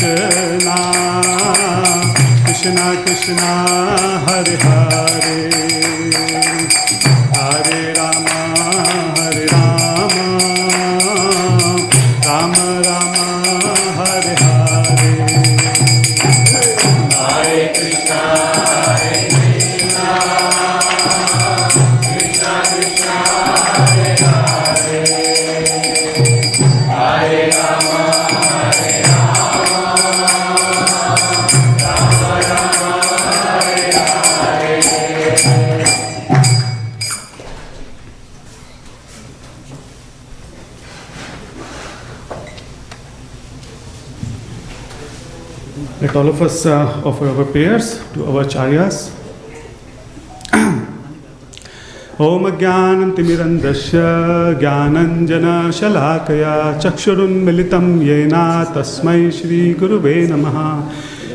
Krishna, Krishna Krishna, Hare Hare, Hare Rama, Hare Rama, Rama Rama, Hare Hare, Hare Krishna, Hare Krishna, Krishna Krishna, Hare Hare, Hare Rama, Hare Rama, Rama Rama, Hare Hare. Let all of us offer our prayers to our acharyas. Om Jnanantimirandasya Jnananjana Shalakaya Chakshurunmilitam Yena Tasmai Shri Guruve Namaha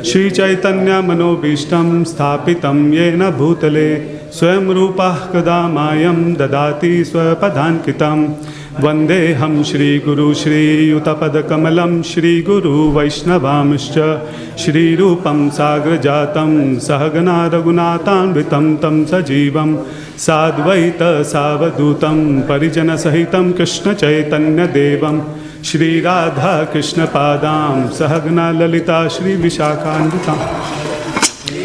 Shri Chaitanya Manobishtam Sthapitam Yena Bhutale Swayam Rupah Kadamayam Dadati Swapadhankitam Vandeham Shri Guru Shri Yutapadakamalam Shri Guru Vaishnavamscha Shri Rupam Sagrajatam Sahagana Raghunathanvitam Tam Sajivam Sadvaita Savadutam Parijana Sahitam Krishna Chaitanya Devam Shri Radha Krishna Padam Sahagana Lalita Shri Vishakhanvitam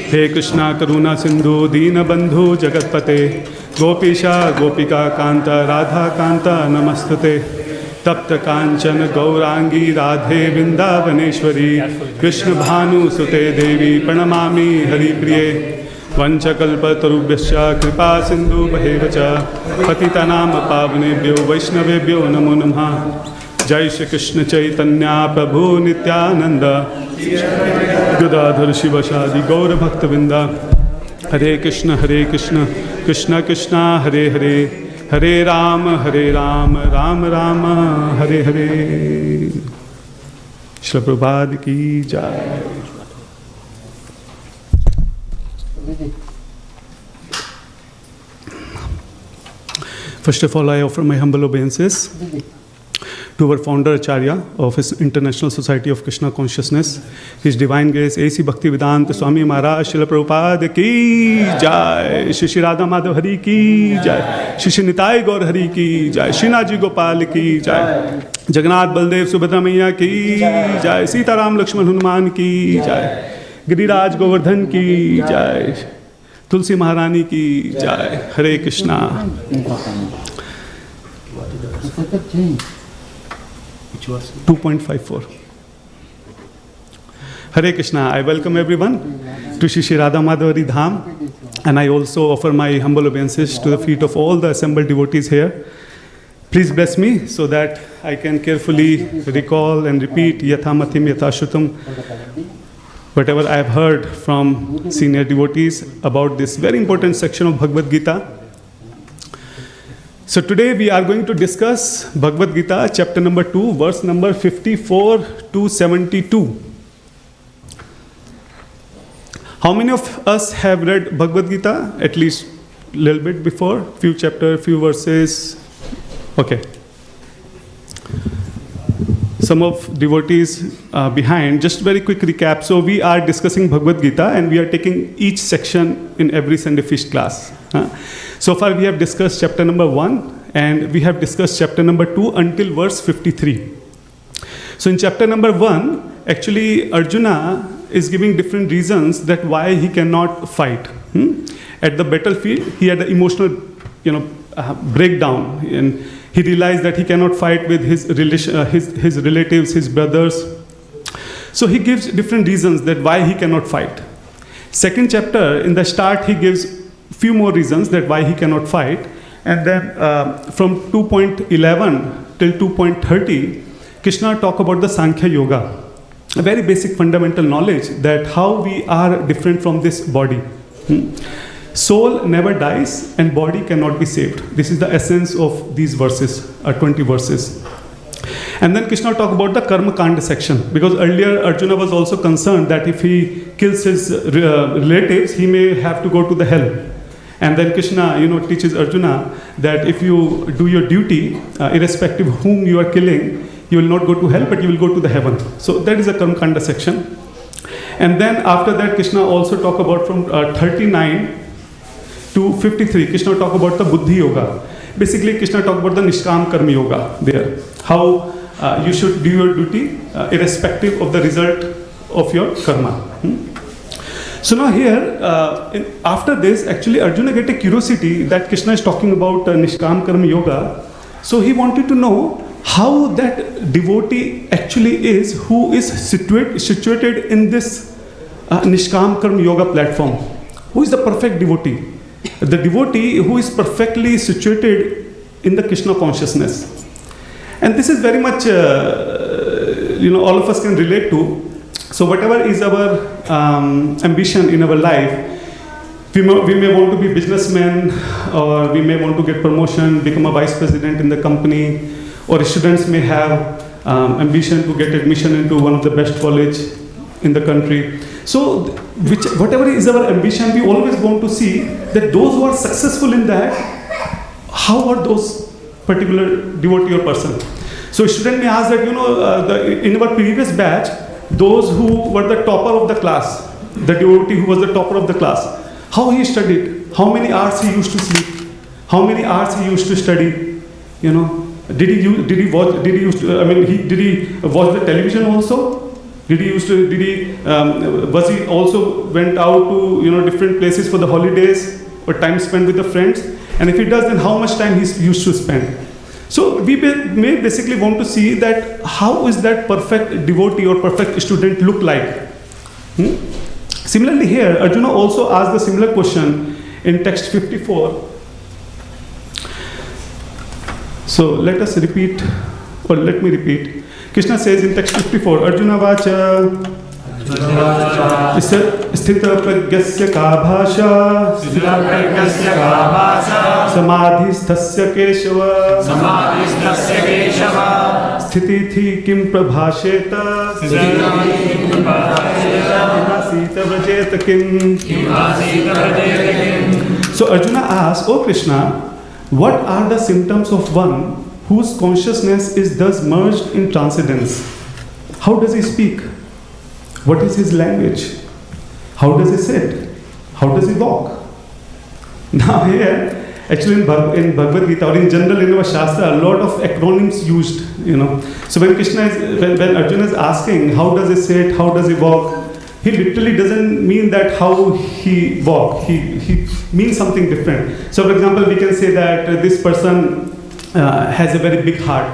He Krishna Karuna Sindhu Dina Bandhu Jagatpate Gopisha Gopika Kanta Radha Kanta Namastate Tapta Kanchan Gaurangi Radhe Vrindavaneshwari Krishna Bhanu Sute Devi Pranamami Hari Priye Vanchakalpatarubhyascha Kripa Sindhu Bhavevacha Patitanam Pavanebhyo Vaishnavebhyo Namo Namaha Jai Shri Krishna Chaitanya Prabhu Nityananda Gadadhar Shivashadi Gaura Bhaktavinda Hare Krishna Krishna Krishna Hare Hare Hare Rama Rama Rama Hare Hare. Shri Prabhupada ki jai. First of all, I offer my humble obeisances to our founder Acharya of his International Society of Krishna Consciousness, His Divine Grace A.C. Bhaktivedanta Swami Maharaj Srila Prabhupada ki jai, Shri Radha Madhav Hari ki jai, Shri Nitai Gaur Hari ki jai, Srinaji Gopal ki jai, Jagannath Baldev Subhadra Maiya ki jai, Sitaram Lakshman Hanuman ki jai, Giriraj Govardhan ki jai, Tulsi Maharani ki jai. Hare Krishna. 2.54. Hare Krishna. I welcome everyone to Shri Radha Madhavari Dham, and I also offer my humble obeisances to the feet of all the assembled devotees here. Please bless me so that I can carefully recall and repeat Yathamathim Yathashrutam whatever I have heard from senior devotees about this very important section of Bhagavad Gita. So today we are going to discuss Bhagavad Gita, chapter number 2, verse number 54 to 72. How many of us have read Bhagavad Gita? At least a little bit before, few chapter, few verses. Okay. Some of devotees behind, just very quick recap. So we are discussing Bhagavad Gita and we are taking each section in every Sunday feast class. So far we have discussed chapter number 1 and we have discussed chapter number 2 until verse 53. So in chapter number 1, actually Arjuna is giving different reasons that why he cannot fight. At the battlefield, he had an emotional, breakdown, and he realized that he cannot fight with his relatives, his brothers. So he gives different reasons that why he cannot fight. Second chapter, in the start, he gives few more reasons that why he cannot fight. And then from 2.11 till 2.30, Krishna talk about the Sankhya Yoga. A very basic fundamental knowledge that how we are different from this body. Soul never dies and body cannot be saved. This is the essence of these verses, 20 verses. And then Krishna talk about the Karma Kanda section, because earlier Arjuna was also concerned that if he kills his relatives, he may have to go to the hell. And then Krishna, teaches Arjuna that if you do your duty, irrespective of whom you are killing, you will not go to hell, but you will go to the heaven. So that is a Karmakanda section. And then after that, Krishna also talk about from 39 to 53, Krishna talk about the Buddhi Yoga. Basically, Krishna talk about the Nishkam Karma Yoga there. How you should do your duty irrespective of the result of your karma. So now here, after this, actually Arjuna get a curiosity that Krishna is talking about Nishkam Karma Yoga. So he wanted to know how that devotee actually is, who is situated in this Nishkam Karma Yoga platform. Who is the perfect devotee? The devotee who is perfectly situated in the Krishna consciousness. And this is very much, all of us can relate to. So whatever is our ambition in our life, we may want to be businessmen, or we may want to get promotion, become a vice president in the company, or students may have ambition to get admission into one of the best college in the country. So whatever is our ambition, we always want to see that those who are successful in that, how are those particular devotee or person. So student may ask that, in our previous batch, those who were the topper of the class, the devotee who was the topper of the class, how he studied, how many hours he used to sleep, how many hours he used to study, did he watch the television also? Was he also went out to different places for the holidays or time spent with the friends? And if he does, then how much time he used to spend? So we may basically want to see that how is that perfect devotee or perfect student look like? Similarly here, Arjuna also asked the similar question in text 54. So let us repeat, or let me repeat. Krishna says in text 54, Arjuna vacha sthita pragyasya ka bhasha samadhisthasya keshava sthiti thi kim prabhasheta sita vrajeta kim. So Arjuna asks, O Krishna, what are the symptoms of one whose consciousness is thus merged in transcendence? How does he speak? What is his language? How does he sit? How does he walk? Now here, actually in Bhagavad Gita or in general in our Shastra, a lot of acronyms used, So when when Arjuna is asking, how does he sit, how does he walk? He literally doesn't mean that how he walk. He means something different. So for example, we can say that this person has a very big heart.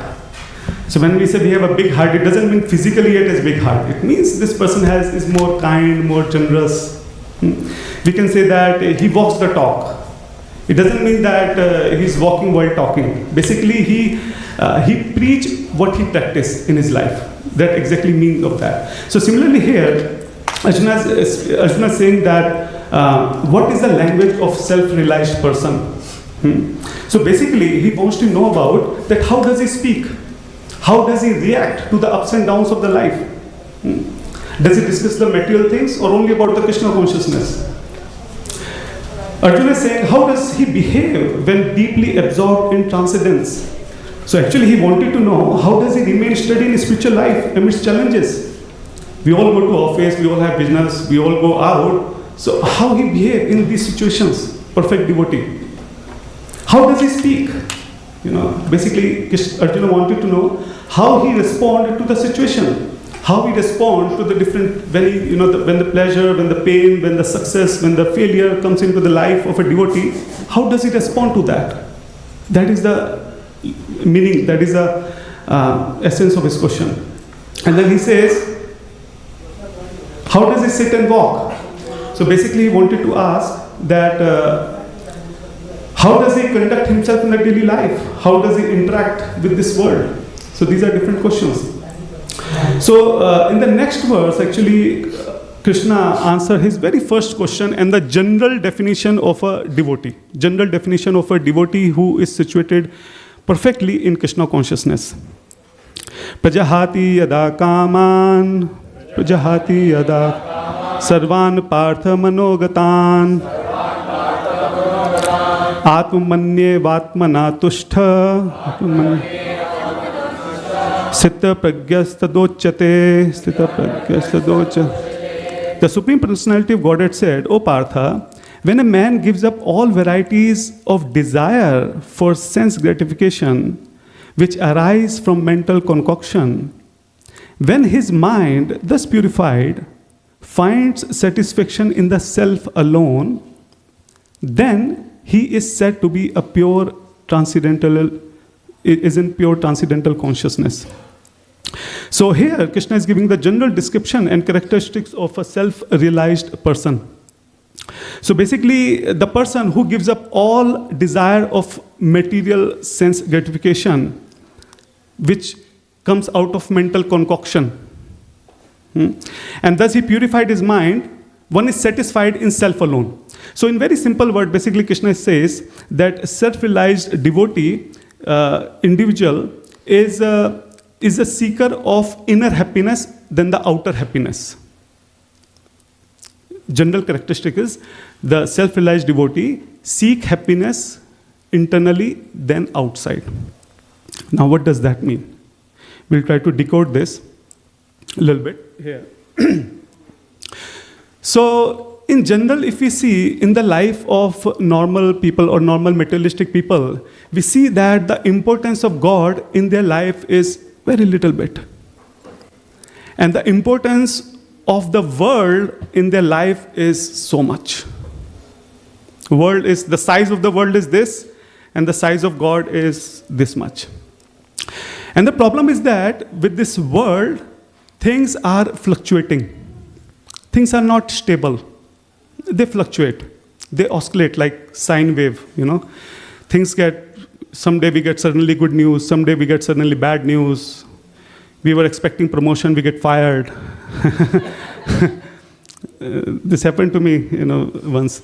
So when we say we have a big heart, it doesn't mean physically it has big heart. It means this person is more kind, more generous. We can say that he walks the talk. It doesn't mean that he's walking while talking. Basically, he preach what he practiced in his life. That exactly means of that. So similarly here, Arjuna is saying that what is the language of self-realized person? So basically, he wants to know about that how does he speak? How does he react to the ups and downs of the life? Does he discuss the material things or only about the Krishna consciousness? Arjuna is saying, how does he behave when deeply absorbed in transcendence? So actually he wanted to know how does he remain steady in spiritual life amidst challenges? We all go to office, we all have business, we all go out. So how he behave in these situations? Perfect devotee. How does he speak? Basically Arjuna wanted to know how he responded to the situation, how he respond to the different, when the pleasure, when the pain, when the success, when the failure comes into the life of a devotee, how does he respond to that? That is the meaning, that is the essence of his question. And then he says, how does he sit and walk? So basically he wanted to ask that how does he conduct himself in the daily life? How does he interact with this world? So these are different questions. So in the next verse, actually, Krishna answered his very first question and the general definition of a devotee. General definition of a devotee who is situated perfectly in Krishna consciousness. Prajahati yada kaman, prajahati yada sarvan partha manogatan. Atmanye vatmana tushtha Sthita Pragyastadochyate, Sthita Pragyastadochyate. The Supreme Personality of Godhead said, O Partha, when a man gives up all varieties of desire for sense gratification, which arise from mental concoction, when his mind, thus purified, finds satisfaction in the self alone, then he is said to be a pure transcendental, is in pure transcendental consciousness. So here, Krishna is giving the general description and characteristics of a self-realized person. So basically, the person who gives up all desire of material sense gratification, which comes out of mental concoction, and thus he purified his mind, one is satisfied in self alone. So in very simple word, basically Krishna says that self-realized devotee, individual, is a seeker of inner happiness than the outer happiness. General characteristic is the self-realized devotee seek happiness internally than outside. Now what does that mean? We'll try to decode this a little bit here. So in general, if we see in the life of normal people or normal materialistic people, we see that the importance of God in their life is very little bit. And the importance of the world in their life is so much. World is, the size of the world is this, and the size of God is this much. And the problem is that with this world, things are fluctuating. Things are not stable. They fluctuate. They oscillate like sine wave, Things get, someday we get suddenly good news, someday we get suddenly bad news. We were expecting promotion, we get fired. This happened to me, once.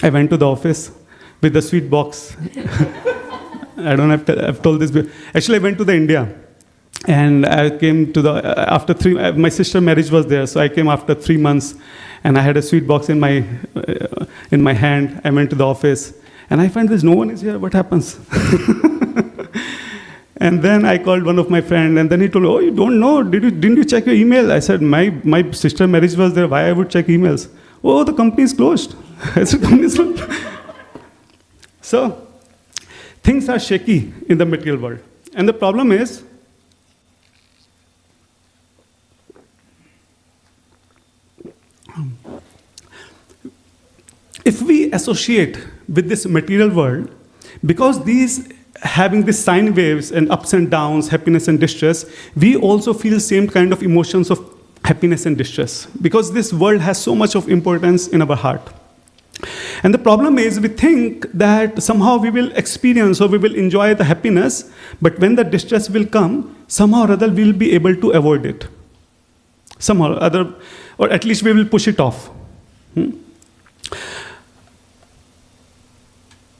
I went to the office with a sweet box. I don't have to, I've told this before. Actually, I went to India. And I came to after my sister's marriage was there, so I came after 3 months, and I had a sweet box in my hand. I went to the office, and I find there's no one is here. What happens? And then I called one of my friends, and then he told me, oh, you don't know? Didn't you check your email? I said, my sister's marriage was there. Why I would check emails? Oh, the company is closed. I said, company is closed. So, things are shaky in the material world. And the problem is, if we associate with this material world, because these having these sine waves and ups and downs, happiness and distress, we also feel same kind of emotions of happiness and distress, because this world has so much of importance in our heart. And the problem is, we think that somehow we will experience or we will enjoy the happiness, but when the distress will come, somehow or other we will be able to avoid it. Somehow or other, or at least we will push it off.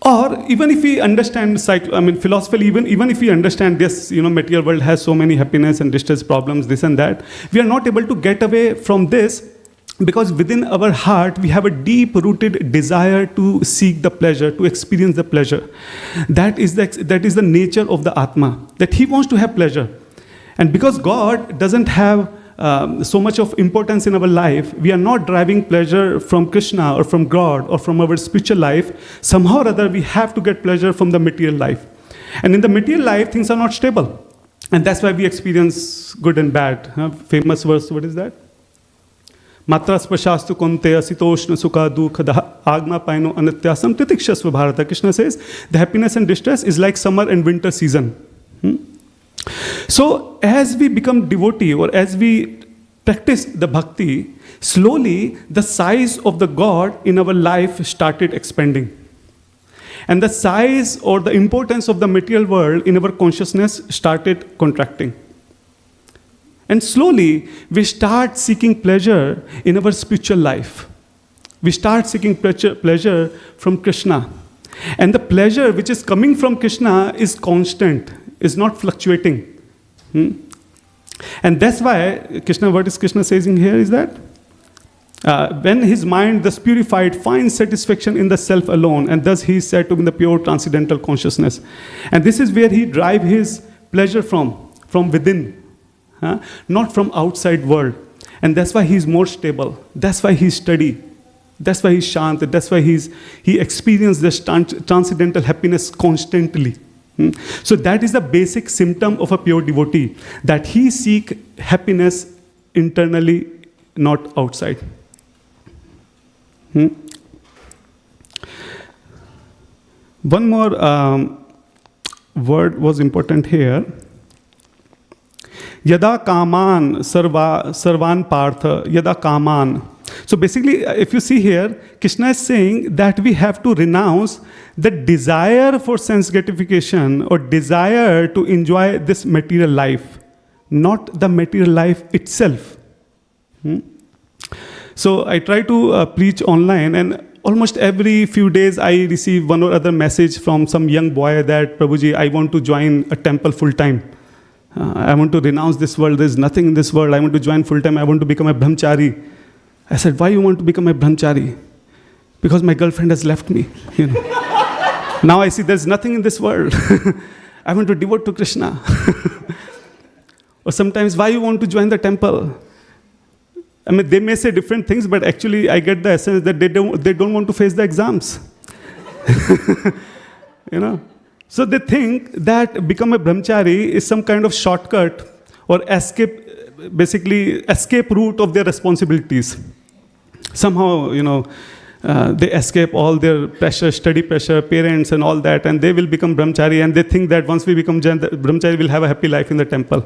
Or even if we understand philosophically, even if we understand this, material world has so many happiness and distress problems, this and that, we are not able to get away from this, because within our heart we have a deep-rooted desire to seek the pleasure, to experience the pleasure. That is the nature of the Atma, that he wants to have pleasure. And because God doesn't have so much of importance in our life, we are not driving pleasure from Krishna or from God or from our spiritual life. Somehow or other, we have to get pleasure from the material life. And in the material life, things are not stable. And that's why we experience good and bad. Famous verse, what is that? Matra spashastu konteya sitoshna sukha dukha agma paino anityasam titikshasva bharata. Krishna says, the happiness and distress is like summer and winter season. So as we become devotee, or as we practice the bhakti, slowly the size of the God in our life started expanding. And the size or the importance of the material world in our consciousness started contracting. And slowly we start seeking pleasure in our spiritual life. We start seeking pleasure from Krishna. And the pleasure which is coming from Krishna is constant, is not fluctuating. And that's why what is Krishna saying here is that when his mind, thus purified, finds satisfaction in the self alone, and thus he is said to be in the pure transcendental consciousness. And this is where he derives his pleasure from from within, not from outside world. And that's why he's more stable. That's why he's steady. That's why he's Chant. That's why he experiences this transcendental happiness constantly. So that is the basic symptom of a pure devotee, that he seek happiness internally, not outside. One more word was important here. Yada kaman sarvan partha, yada kaman. So basically, if you see here, Krishna is saying that we have to renounce the desire for sense gratification or desire to enjoy this material life, not the material life itself. So I try to preach online, and almost every few days I receive one or other message from some young boy that, Prabhuji, I want to join a temple full time. I want to renounce this world. There's nothing in this world. I want to join full time. I want to become a brahmachari. I said, why you want to become a brahmachari? Because my girlfriend has left me. Now I see there's nothing in this world. I want to devote to Krishna. Or sometimes, why you want to join the temple? I mean, they may say different things, but actually I get the essence that they don't want to face the exams. So they think that become a brahmachari is some kind of shortcut or escape route of their responsibilities. Somehow, they escape all their pressure, study pressure, parents and all that, and they will become brahmachari, and they think that once we become brahmachari, we'll have a happy life in the temple.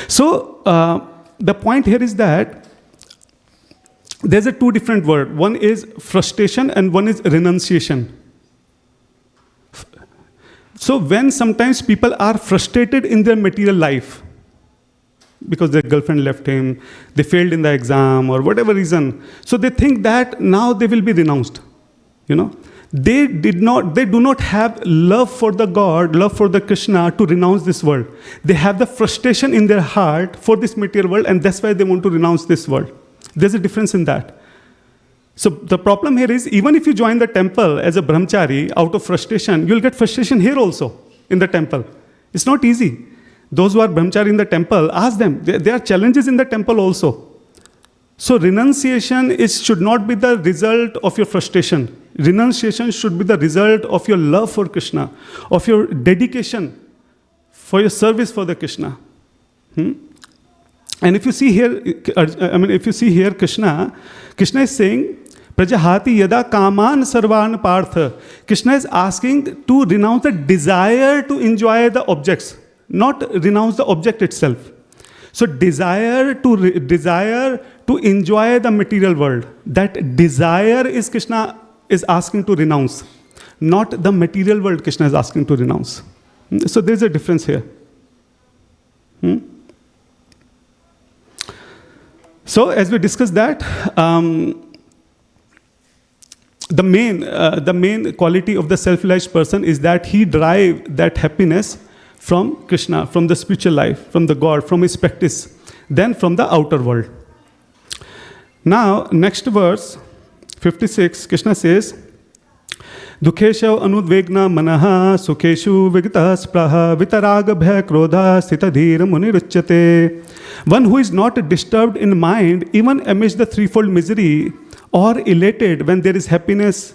So, the point here is that there's a two different word. One is frustration and one is renunciation. So when sometimes people are frustrated in their material life because their girlfriend left him, they failed in the exam or whatever reason, so they think that now they will be renounced. They do not have love for the God, love for the Krishna to renounce this world. They have the frustration in their heart for this material world, and that's why they want to renounce this world. There's a difference in that. So the problem here is, even if you join the temple as a brahmachari out of frustration, you'll get frustration here also in the temple. It's not easy. Those who are brahmachari in the temple, ask them. There are challenges in the temple also. So renunciation should not be the result of your frustration. Renunciation should be the result of your love for Krishna, of your dedication for your service for the Krishna. And if you see here, Krishna is saying, Prajahati yada kaman sarvan partha. Krishna is asking to renounce the desire to enjoy the objects, not renounce the object itself. So desire to enjoy the material world, that desire is Krishna is asking to renounce, not the material world Krishna is asking to renounce. So there's a difference here. So as we discussed that, the main quality of the self-realized person is that he derives that happiness from Krishna, from the spiritual life, from the God, from his practice, then from the outer world. Now, next verse, 56, Krishna says, Dukhesha anudvegna manaha sukheshu vigita spraha vitaraga bhaya krodha sthita dhira muniruchyate. One who is not disturbed in mind even amidst the threefold misery, or elated when there is happiness,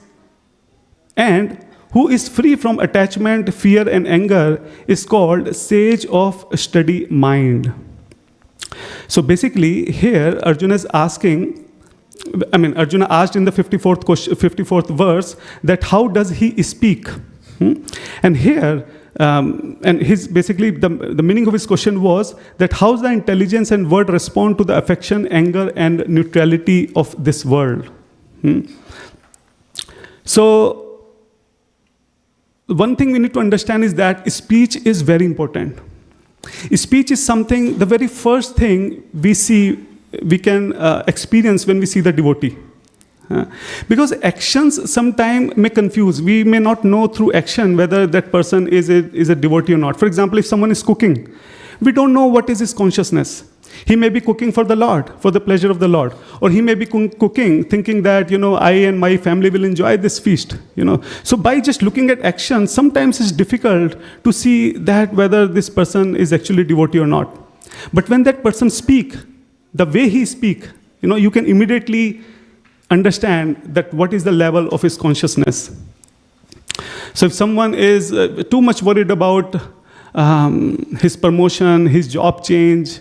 and who is free from attachment, fear and anger, is called sage of steady mind. So basically here Arjuna is asking, Arjuna asked in the 54th verse that how does he speak? And here, and his basically the meaning of his question was that how does the intelligence and word respond to the affection, anger and neutrality of this world? So one thing we need to understand is that speech is very important. Speech is something, the very first thing we can experience when we see the devotee. Because actions sometimes may confuse. We may not know through action whether that person is a devotee or not. For example, if someone is cooking, we don't know what is his consciousness. He may be cooking for the Lord, for the pleasure of the Lord. Or he may be cooking, thinking that, I and my family will enjoy this feast, So by just looking at action, sometimes it's difficult to see that whether this person is actually devotee or not. But when that person speak, the way he speak, you can immediately understand that what is the level of his consciousness. So if someone is too much worried about his promotion, his job change,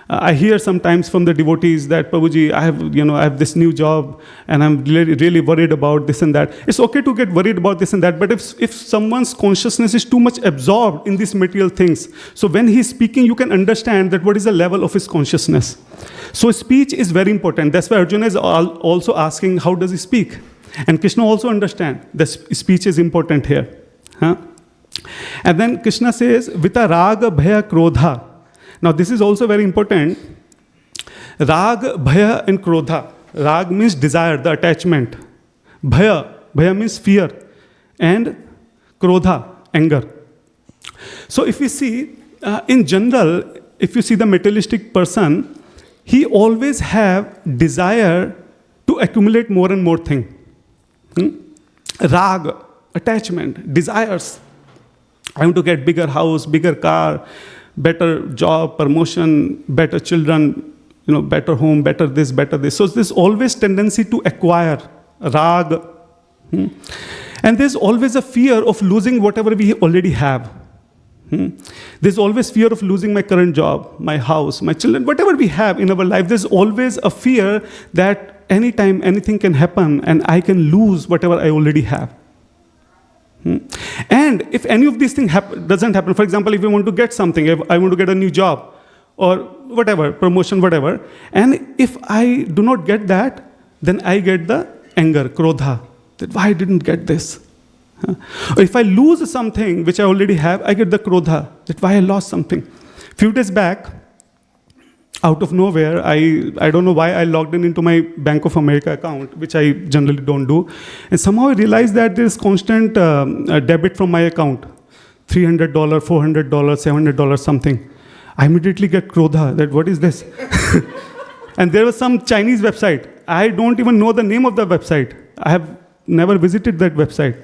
I hear sometimes from the devotees that, Prabhuji, I have this new job and I'm really, really worried about this and that. It's okay to get worried about this and that, but if someone's consciousness is too much absorbed in these material things, so when he's speaking, you can understand that what is the level of his consciousness. So speech is very important. That's why Arjuna is also asking, how does he speak? And Krishna also understands that speech is important here. Huh? And then Krishna says, Vita raga bhaya krodha. Now this is also very important. Rag, bhaya and krodha. Rag means desire, the attachment. Bhaya means fear. And krodha, anger. So if we see, in general, if you see the materialistic person, he always have desire to accumulate more and more things. Rag, attachment, desires. I want to get bigger house, bigger car, better job, promotion, better children, better home, better this, better this. So there's always tendency to acquire, rag. And there's always a fear of losing whatever we already have. There's always fear of losing my current job, my house, my children, whatever we have in our life. There's always a fear that anytime anything can happen and I can lose whatever I already have. And if any of these things doesn't happen, for example, if you want to get something, if I want to get a new job or whatever, promotion, whatever, and if I do not get that, then I get the anger, krodha, that why I didn't get this. Or if I lose something which I already have, I get the krodha, that why I lost something. Few days back, out of nowhere, I don't know why I logged into my Bank of America account, which I generally don't do. And somehow I realized that there is constant debit from my account. $300, $400, $700, something. I immediately get krodha, that what is this? And there was some Chinese website. I don't even know the name of the website. I have never visited that website.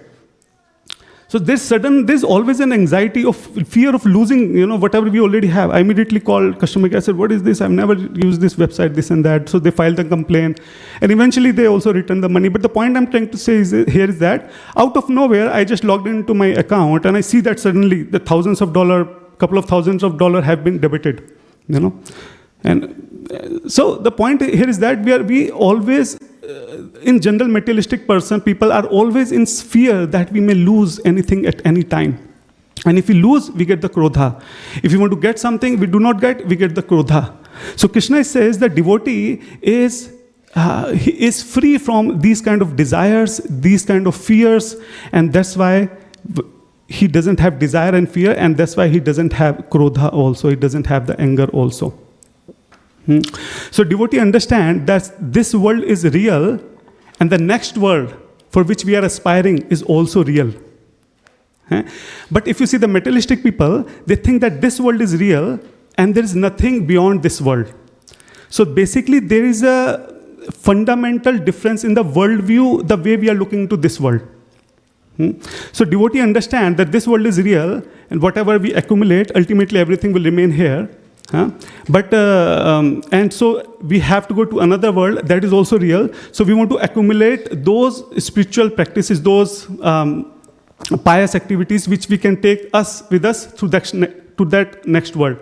So there's always an anxiety of fear of losing, whatever we already have. I immediately called customer care. I said, what is this? I've never used this website, this and that. So they filed a complaint. And eventually they also returned the money. But the point I'm trying to say here is that out of nowhere, I just logged into my account and I see that suddenly the couple of thousands of dollars have been debited, And so the point here is that we always, in general materialistic people are always in fear that we may lose anything at any time. And if we lose, we get the krodha. If we want to get something we do not get, we get the krodha. So Krishna says that devotee is free from these kind of desires, these kind of fears, and that's why he doesn't have desire and fear, and that's why he doesn't have krodha also, he doesn't have the anger also. So devotee understand that this world is real and the next world for which we are aspiring is also real. But if you see the materialistic people, they think that this world is real and there is nothing beyond this world. So basically there is a fundamental difference in the worldview, the way we are looking into this world. So devotee understand that this world is real and whatever we accumulate, ultimately everything will remain here. And so we have to go to another world that is also real. So we want to accumulate those spiritual practices, those pious activities which we can take with us to that next world.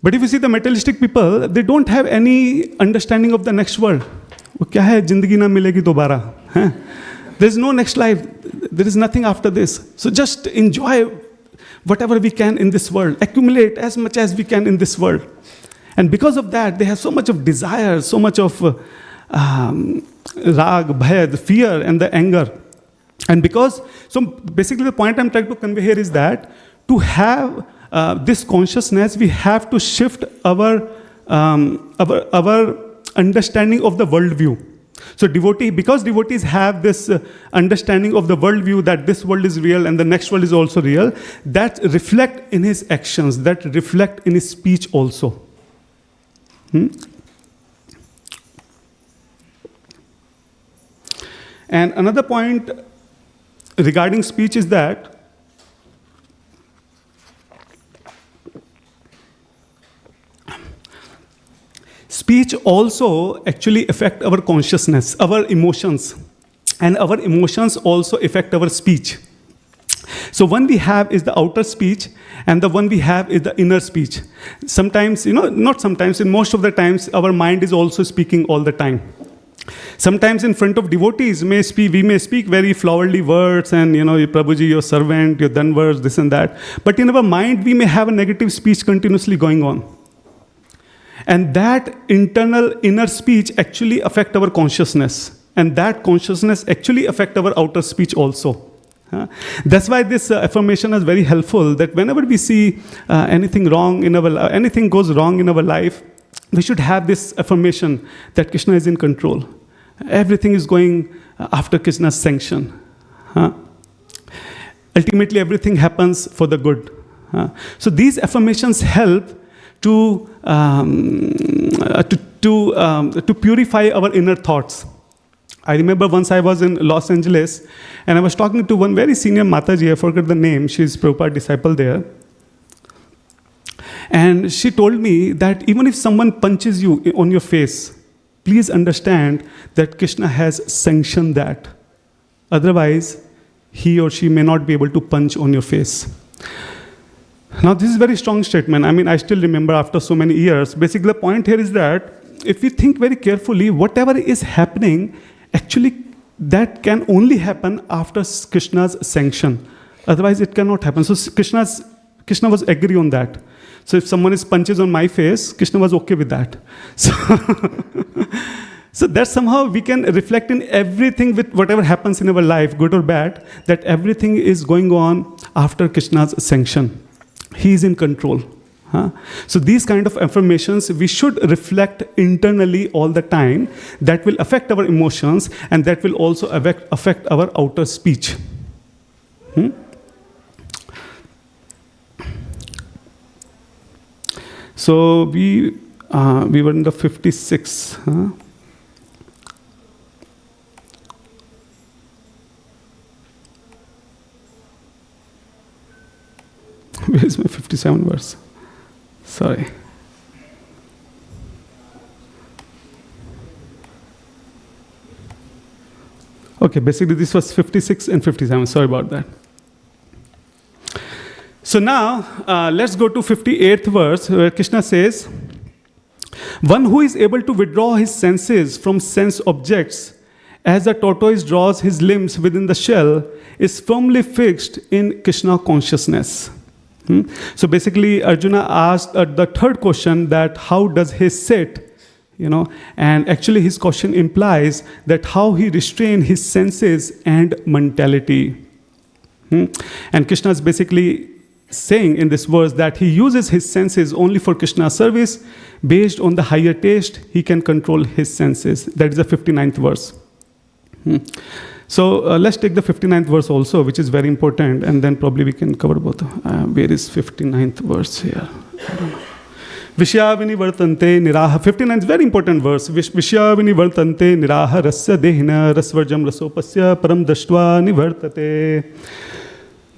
But if you see the materialistic people, they don't have any understanding of the next world. क्या है जिंदगी ना मिलेगी दोबारा? There is no next life. There is nothing after this. So just enjoy whatever we can in this world, accumulate as much as we can in this world. And because of that, they have so much of desire, so much of rag, bhaya, the fear and the anger. And so basically the point I'm trying to convey here is that to have this consciousness, we have to shift our understanding of the worldview. So because devotees have this understanding of the worldview that this world is real and the next world is also real, that reflect in his actions, that reflect in his speech also. Hmm? And another point regarding speech is that speech also actually affect our consciousness, our emotions, and our emotions also affect our speech. So one we have is the outer speech, and the one we have is the inner speech. Sometimes, not sometimes, in most of the times, our mind is also speaking all the time. Sometimes in front of devotees, we may speak very flowery words and, Prabhuji, your servant, your done words, this and that. But in our mind, we may have a negative speech continuously going on. And that internal inner speech actually affect our consciousness. And that consciousness actually affect our outer speech also. That's why this affirmation is very helpful, that whenever we see anything goes wrong in our life, we should have this affirmation that Krishna is in control. Everything is going after Krishna's sanction. Ultimately, everything happens for the good. So these affirmations help to purify our inner thoughts. I remember once I was in Los Angeles, and I was talking to one very senior Mataji, I forget the name, she's Prabhupada disciple there. And she told me that even if someone punches you on your face, please understand that Krishna has sanctioned that. Otherwise, he or she may not be able to punch on your face. Now, this is a very strong statement. I still remember after so many years. Basically, the point here is that if we think very carefully, whatever is happening, actually, that can only happen after Krishna's sanction. Otherwise, it cannot happen. So, Krishna was agree on that. So if someone punches on my face, Krishna was okay with that. So that somehow we can reflect in everything with whatever happens in our life, good or bad, that everything is going on after Krishna's sanction. He is in control. So these kind of affirmations, we should reflect internally all the time. That will affect our emotions, and that will also affect our outer speech. So we were in the 56. Where is my 57 verse? Sorry. Okay, basically this was 56 and 57. Sorry about that. So now, let's go to 58th verse, where Krishna says, one who is able to withdraw his senses from sense objects, as the tortoise draws his limbs within the shell, is firmly fixed in Krishna consciousness. So basically, Arjuna asked the third question, that how does he sit? And actually his question implies that how he restrains his senses and mentality. And Krishna is basically saying in this verse that he uses his senses only for Krishna's service. Based on the higher taste, he can control his senses. That is the 59th verse. So let's take the 59th verse also, which is very important, and then probably we can cover both. Where is 59th verse here? I don't know. Vishya vinivartante niraha. 59th is very important verse. Vishya vinivartante niraha rasya dehina rasvarjam rasopasya param dashtva nivartate.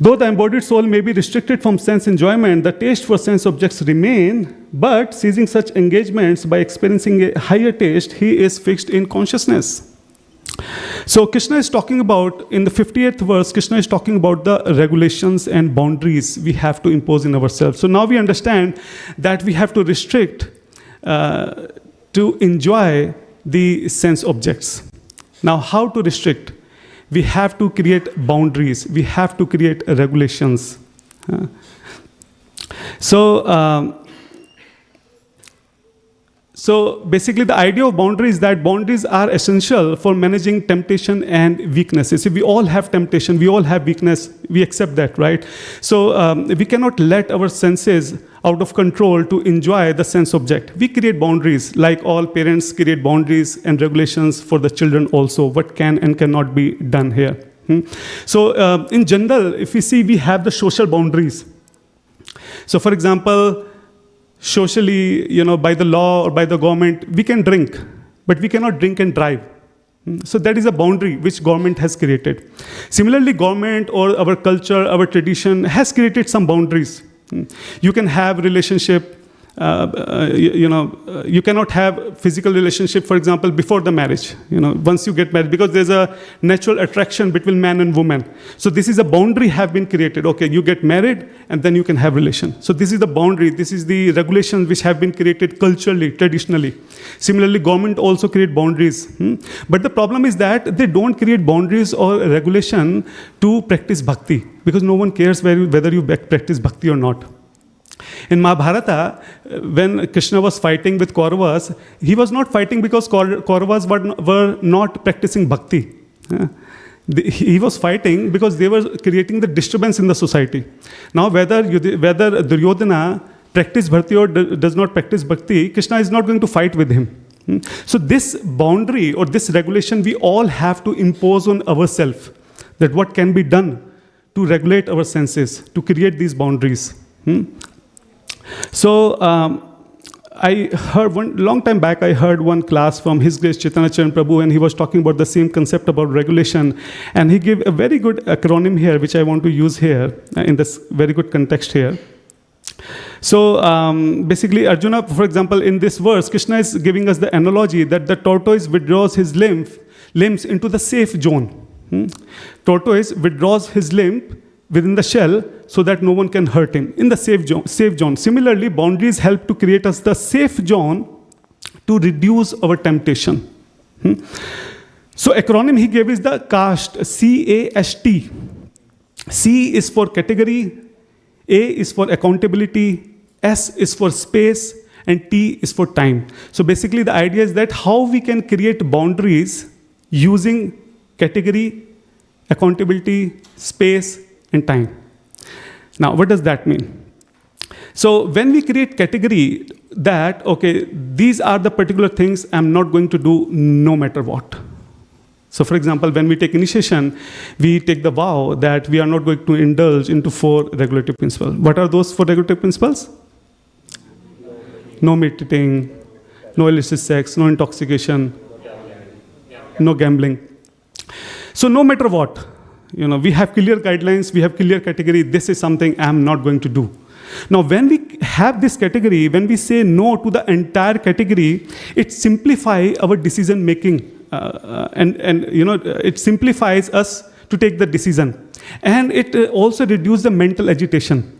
Though the embodied soul may be restricted from sense enjoyment, the taste for sense objects remain, but ceasing such engagements by experiencing a higher taste, he is fixed in consciousness. So Krishna is talking about, in the 58th verse, Krishna is talking about the regulations and boundaries we have to impose in ourselves. So now we understand that we have to restrict to enjoy the sense objects. Now how to restrict? We have to create boundaries. We have to create regulations. So basically the idea of boundaries is that boundaries are essential for managing temptation and weaknesses. If we all have temptation, we all have weakness, we accept that, right? So we cannot let our senses out of control to enjoy the sense object. We create boundaries, like all parents create boundaries and regulations for the children also, what can and cannot be done here. So in general, if we see, we have the social boundaries. So for example, socially, by the law or by the government, we can drink, but we cannot drink and drive. So that is a boundary which government has created. Similarly, government or our culture, our tradition has created some boundaries. You can have relationship, you cannot have physical relationship, for example, before the marriage, once you get married, because there's a natural attraction between man and woman. So this is a boundary have been created. Okay, you get married and then you can have relation. So this is the boundary, this is the regulations which have been created culturally, traditionally. Similarly, government also create boundaries. But the problem is that they don't create boundaries or regulation to practice bhakti, because no one cares whether you practice bhakti or not. In Mahabharata, when Krishna was fighting with Kauravas, he was not fighting because Kauravas were not practicing bhakti. He was fighting because they were creating the disturbance in the society. Now, whether Duryodhana practice bhakti or does not practice bhakti, Krishna is not going to fight with him. So this boundary or this regulation we all have to impose on ourselves, that what can be done to regulate our senses, to create these boundaries. So I heard long time back, I heard one class from His Grace Chaitanya Charan Prabhu, and he was talking about the same concept about regulation. And he gave a very good acronym here, which I want to use here in this very good context here. So basically, Arjuna, for example, in this verse, Krishna is giving us the analogy that the tortoise withdraws his limbs into the safe zone. Tortoise withdraws his limb within the shell so that no one can hurt him in the safe zone. Similarly, boundaries help to create us the safe zone to reduce our temptation. So acronym he gave is the CAST, C-A-S-T. C is for category, A is for accountability, S is for space, and T is for time. So basically the idea is that how we can create boundaries using category, accountability, space, and time. Now, what does that mean? So when we create category that, okay, these are the particular things I'm not going to do no matter what. So for example, when we take initiation, we take the vow that we are not going to indulge into 4 regulative principles. What are those 4 regulative principles? No meat eating, no illicit sex, no intoxication, no gambling. So no matter what, we have clear guidelines, we have clear category, this is something I'm not going to do. Now, when we have this category, when we say no to the entire category, it simplifies our decision making. It simplifies us to take the decision. And it also reduces the mental agitation.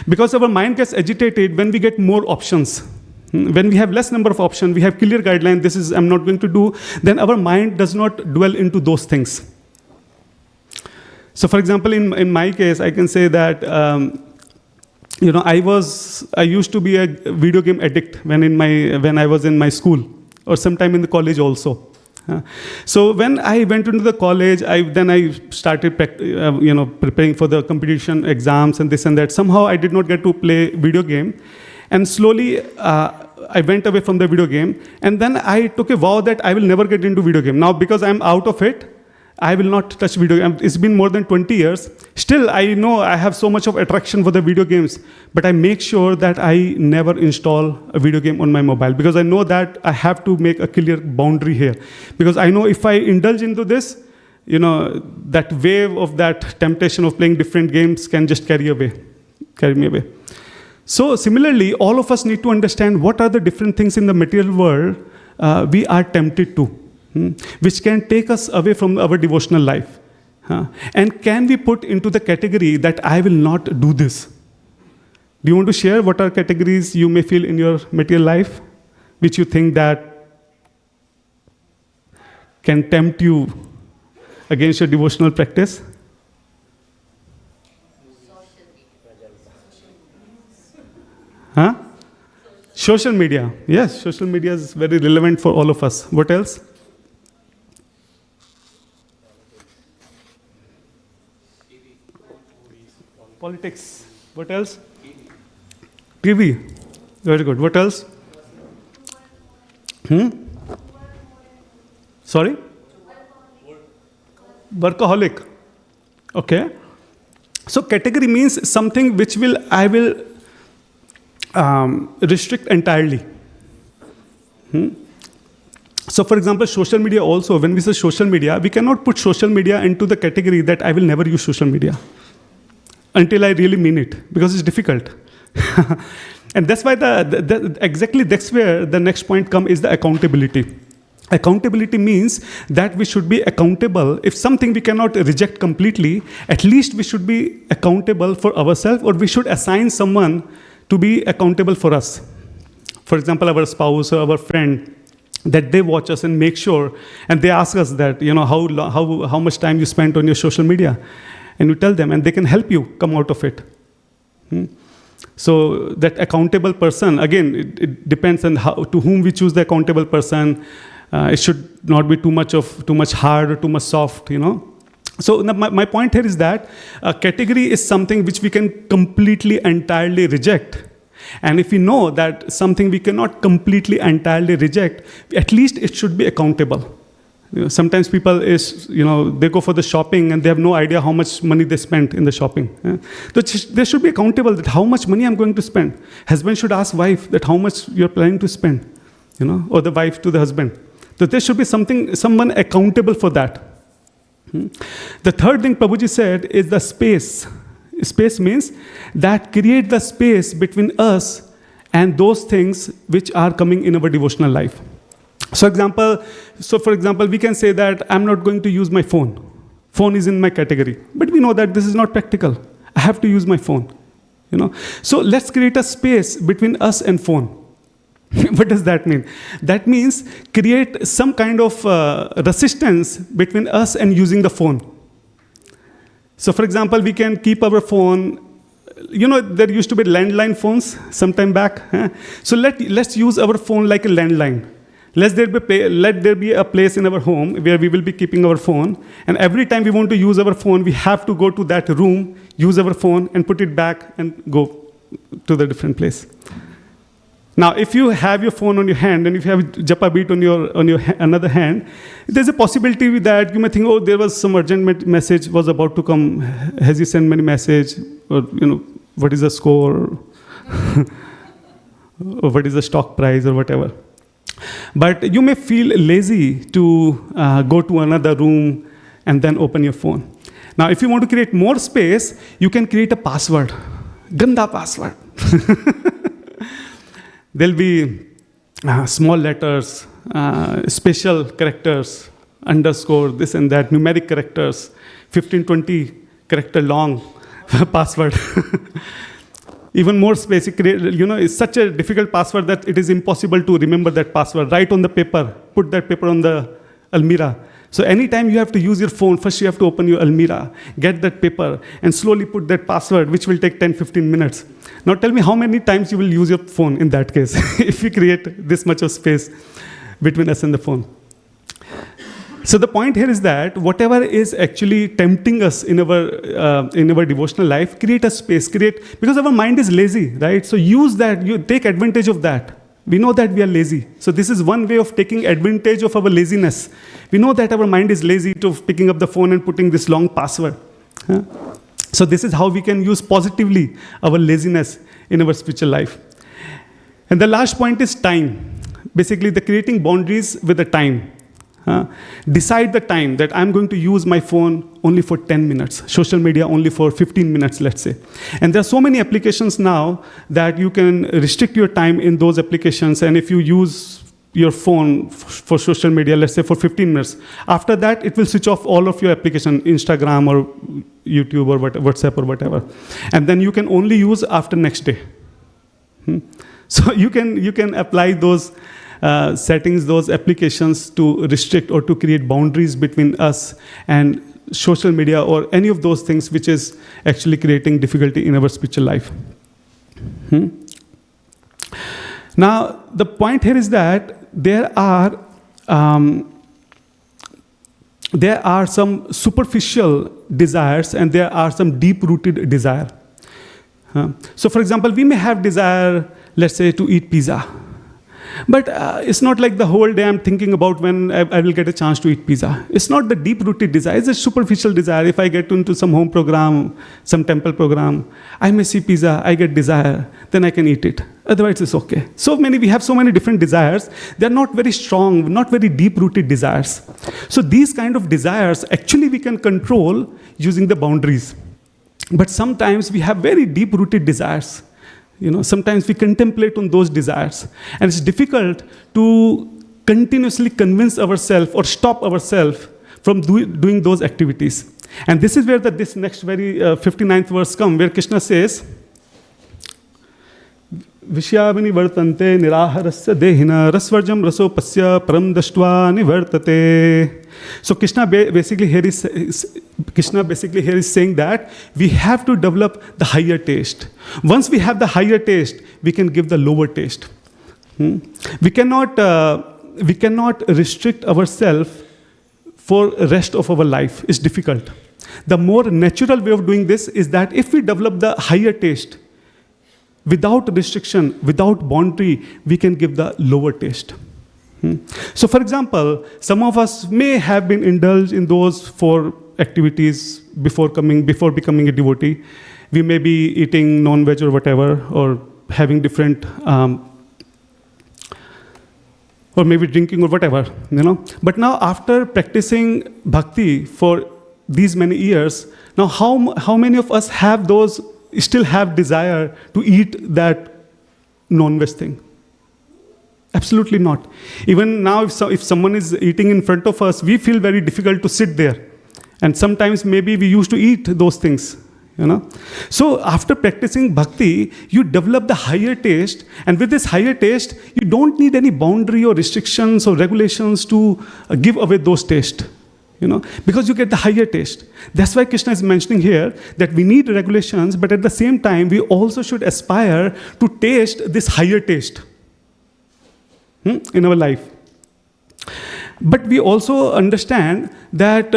Because our mind gets agitated when we get more options. When we have less number of options, we have clear guidelines, this is I'm not going to do, then our mind does not dwell into those things. So for example, in my case, I can say that, I used to be a video game addict when I was in my school, or sometime in the college also. So when I went into the college, I started preparing for the competition exams and this and that. Somehow I did not get to play video game, and slowly I went away from the video game, and then I took a vow that I will never get into video game. Now because I'm out of it, I will not touch video game. It's been more than 20 years. Still, I know I have so much of attraction for the video games, but I make sure that I never install a video game on my mobile, because I know that I have to make a clear boundary here. Because I know if I indulge into this, that wave of that temptation of playing different games can just carry me away. So similarly, all of us need to understand what are the different things in the material world we are tempted to. Which can take us away from our devotional life. And can we put into the category that I will not do this? Do you want to share what are categories you may feel in your material life, which you think that can tempt you against your devotional practice? Social media. Yes, social media is very relevant for all of us. What else? Politics. What else? TV. Very good. What else? Sorry? Workaholic. Okay. So category means something which I will restrict entirely. So for example, social media also, when we say social media, we cannot put social media into the category that I will never use social media until I really mean it, because it's difficult. And that's why exactly that's where the next point comes, is the accountability. Accountability means that we should be accountable. If something we cannot reject completely, at least we should be accountable for ourselves, or we should assign someone to be accountable for us. For example, our spouse or our friend, that they watch us and make sure, and they ask us that, how much time you spent on your social media, and you tell them, and they can help you come out of it. So that accountable person, again, it depends on to whom we choose the accountable person. It should not be too much hard or too much soft, So my point here is that a category is something which we can completely, entirely reject. And if we know that something we cannot completely, entirely reject, at least it should be accountable. Sometimes people they go for the shopping and they have no idea how much money they spent in the shopping. So they should be accountable that how much money I'm going to spend. Husband should ask wife that how much you're planning to spend, or the wife to the husband. So there should be someone accountable for that. The third thing Prabhuji said is the space. Space means that create the space between us and those things which are coming in our devotional life. So for example, we can say that I'm not going to use my phone. Phone is in my category. But we know that this is not practical. I have to use my phone. So let's create a space between us and phone. What does that mean? That means create some kind of resistance between us and using the phone. So for example, we can keep our phone, there used to be landline phones some time back. So let's use our phone like a landline. Let there be a place in our home where we will be keeping our phone. And every time we want to use our phone, we have to go to that room, use our phone, and put it back and go to the different place. Now, if you have your phone on your hand and if you have japa beat on your another hand, there's a possibility that you may think, oh, there was some urgent message was about to come. Has he sent many message? Or, what is the score? Or what is the stock price or whatever. But you may feel lazy to go to another room and then open your phone. Now, if you want to create more space, you can create a password. Ganda password. There'll be small letters, special characters, underscore, this and that, numeric characters, 15, 20 character long password. Even more space, it's such a difficult password that it is impossible to remember that password. Write on the paper, put that paper on the almirah. So anytime you have to use your phone, first you have to open your almirah, get that paper, and slowly put that password, which will take 10, 15 minutes. Now tell me how many times you will use your phone in that case, if you create this much of space between us and the phone. So the point here is that whatever is actually tempting us in our devotional life, create a space, because our mind is lazy, right? So use that, you take advantage of that. We know that we are lazy. So this is one way of taking advantage of our laziness. We know that our mind is lazy to picking up the phone and putting this long password. So this is how we can use positively our laziness in our spiritual life. And the last point is time. Basically, the creating boundaries with the time. Decide the time that I'm going to use my phone only for 10 minutes, social media only for 15 minutes, let's say. And there are so many applications now that you can restrict your time in those applications. And if you use your phone for social media, let's say for 15 minutes, after that, it will switch off all of your application, Instagram or YouTube or WhatsApp or whatever. And then you can only use after next day. So you can apply those settings, those applications to restrict or to create boundaries between us and social media or any of those things which is actually creating difficulty in our spiritual life. Now, the point here is that there are some superficial desires and there are some deep-rooted desire. So, for example, we may have desire, let's say, to eat pizza. But it's not like the whole day I'm thinking about when I will get a chance to eat pizza. It's not the deep-rooted desire. It's a superficial desire. If I get into some home program, some temple program, I may see pizza, I get desire, then I can eat it. Otherwise, it's okay. We have so many different desires. They're not very strong, not very deep-rooted desires. So these kind of desires, actually we can control using the boundaries. But sometimes we have very deep-rooted desires. Sometimes we contemplate on those desires. And it's difficult to continuously convince ourselves or stop ourselves from doing those activities. And this is where this next very 59th verse comes, where Krishna says, Vishyavani vartante niraharasya dehina rasvarjam rasopasya param dashtva nivartate. So Krishna basically here is saying that we have to develop the higher taste. Once we have the higher taste, we can give the lower taste. We cannot restrict ourselves for the rest of our life. It's difficult. The more natural way of doing this is that if we develop the higher taste, without restriction, without boundary, we can give the lower taste. So for example, some of us may have been indulged in those 4 activities before becoming a devotee. We may be eating non-veg or whatever, or having different, or maybe drinking or whatever, But now after practicing bhakti for these many years, now how many of us still have desire to eat that non-veg thing? Absolutely not. Even now, if someone is eating in front of us, we feel very difficult to sit there. And sometimes maybe we used to eat those things, So after practicing bhakti, you develop the higher taste. And with this higher taste, you don't need any boundary or restrictions or regulations to give away those tastes. Because you get the higher taste. That's why Krishna is mentioning here that we need regulations, but at the same time, we also should aspire to taste this higher taste in our life. But we also understand that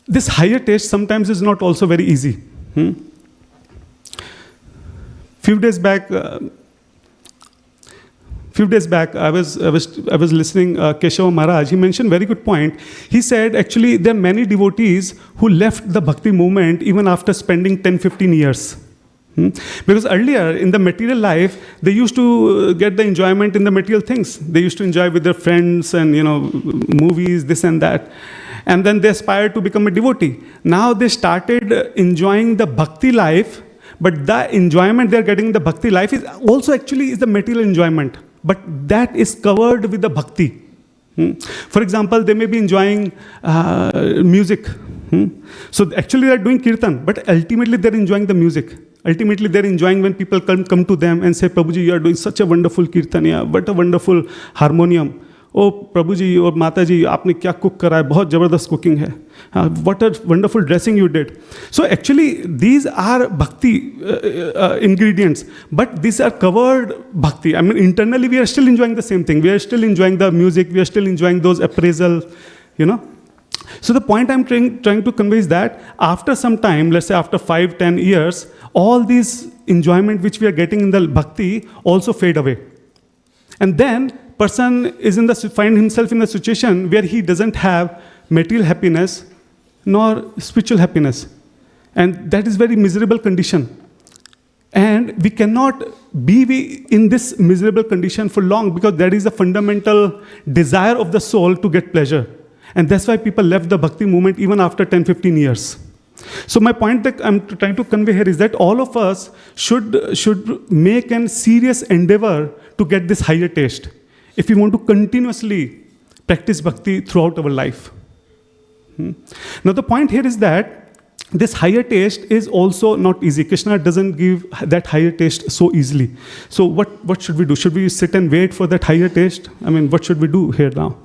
this higher taste sometimes is not also very easy. Few days back, I was listening Keshava Maharaj. He mentioned very good point. He said actually there are many devotees who left the bhakti movement even after spending 10-15 years. Because earlier in the material life, they used to get the enjoyment in the material things. They used to enjoy with their friends and movies, this and that. And then they aspired to become a devotee. Now they started enjoying the bhakti life, but the enjoyment they're getting in the bhakti life is also actually is the material enjoyment. But that is covered with the bhakti. For example, they may be enjoying music. So actually they're doing kirtan, but ultimately they're enjoying the music. Ultimately they're enjoying when people come to them and say, Prabhuji, you are doing such a wonderful kirtan, yeah, what a wonderful harmonium. Oh, Prabhuji or Mataji, aapne kya cook kara hai, bahut jabardast cooking hai. What a wonderful dressing you did. So actually, these are bhakti ingredients, but these are covered bhakti. I mean, internally we are still enjoying the same thing. We are still enjoying the music. We are still enjoying those appraisals, So the point I'm trying to convey is that after some time, let's say after 5-10 years, all these enjoyment which we are getting in the bhakti also fade away. And then person find himself in a situation where he doesn't have material happiness nor spiritual happiness. And that is very miserable condition. And we cannot be in this miserable condition for long because there is a fundamental desire of the soul to get pleasure. And that's why people left the bhakti movement even after 10-15 years. So my point that I'm trying to convey here is that all of us should make a serious endeavor to get this higher taste if we want to continuously practice bhakti throughout our life. Now the point here is that this higher taste is also not easy. Krishna doesn't give that higher taste so easily. So what should we do? Should we sit and wait for that higher taste? I mean, what should we do here now?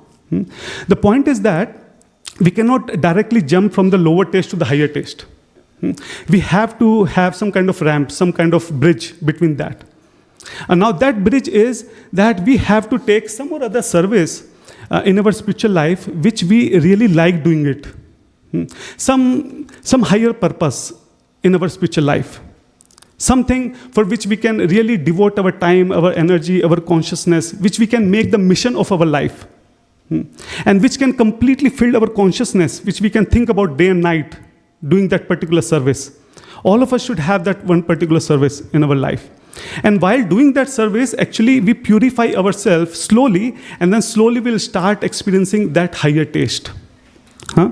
The point is that we cannot directly jump from the lower taste to the higher taste. We have to have some kind of ramp, some kind of bridge between that. And now that bridge is that we have to take some or other service in our spiritual life which we really like doing it. Some higher purpose in our spiritual life. Something for which we can really devote our time, our energy, our consciousness, which we can make the mission of our life. And which can completely fill our consciousness, which we can think about day and night doing that particular service. All of us should have that one particular service in our life. And while doing that service, actually we purify ourselves slowly, and then slowly we'll start experiencing that higher taste. Huh?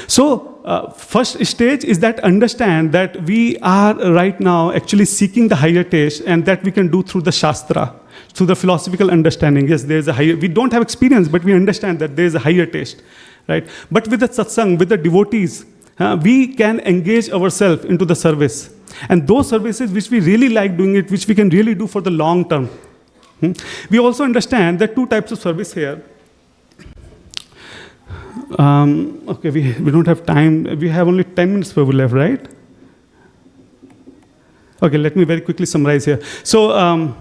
So, first stage is that understand that we are right now actually seeking the higher taste, and that we can do through the Shastra, through the philosophical understanding. Yes, there's a higher, we don't have experience, but we understand that there's a higher taste, right? But with the satsang, with the devotees, we can engage ourselves into the service. And those services which we really like doing it, which we can really do for the long term. We also understand that two types of service here. Okay, we don't have time. We have only 10 minutes left, right? Okay, let me very quickly summarize here. So,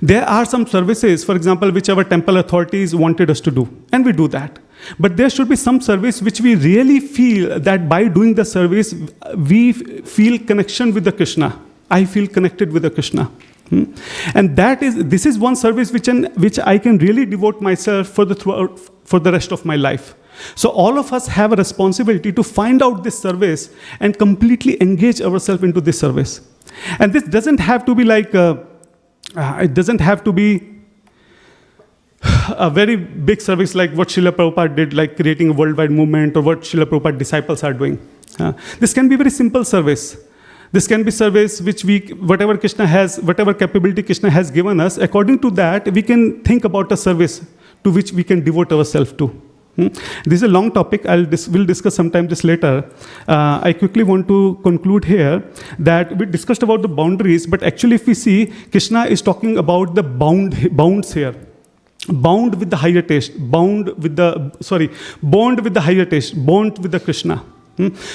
there are some services, for example, which our temple authorities wanted us to do, and we do that. But there should be some service which we really feel that by doing the service, we feel connection with the Krishna. I feel connected with the Krishna. And this is one service which I can really devote myself for the rest of my life. So all of us have a responsibility to find out this service and completely engage ourselves into this service. And this doesn't have to be like, it doesn't have to be a very big service like what Srila Prabhupada did, like creating a worldwide movement, or what Srila Prabhupada disciples are doing. This can be very simple service. This can be service which whatever capability Krishna has given us, according to that, we can think about a service to which we can devote ourselves to. This is a long topic. We'll discuss sometime this later. I quickly want to conclude here that we discussed about the boundaries, but actually if we see, Krishna is talking about the bounds here. Bound with the higher taste, bond with the higher taste, bond with the Krishna.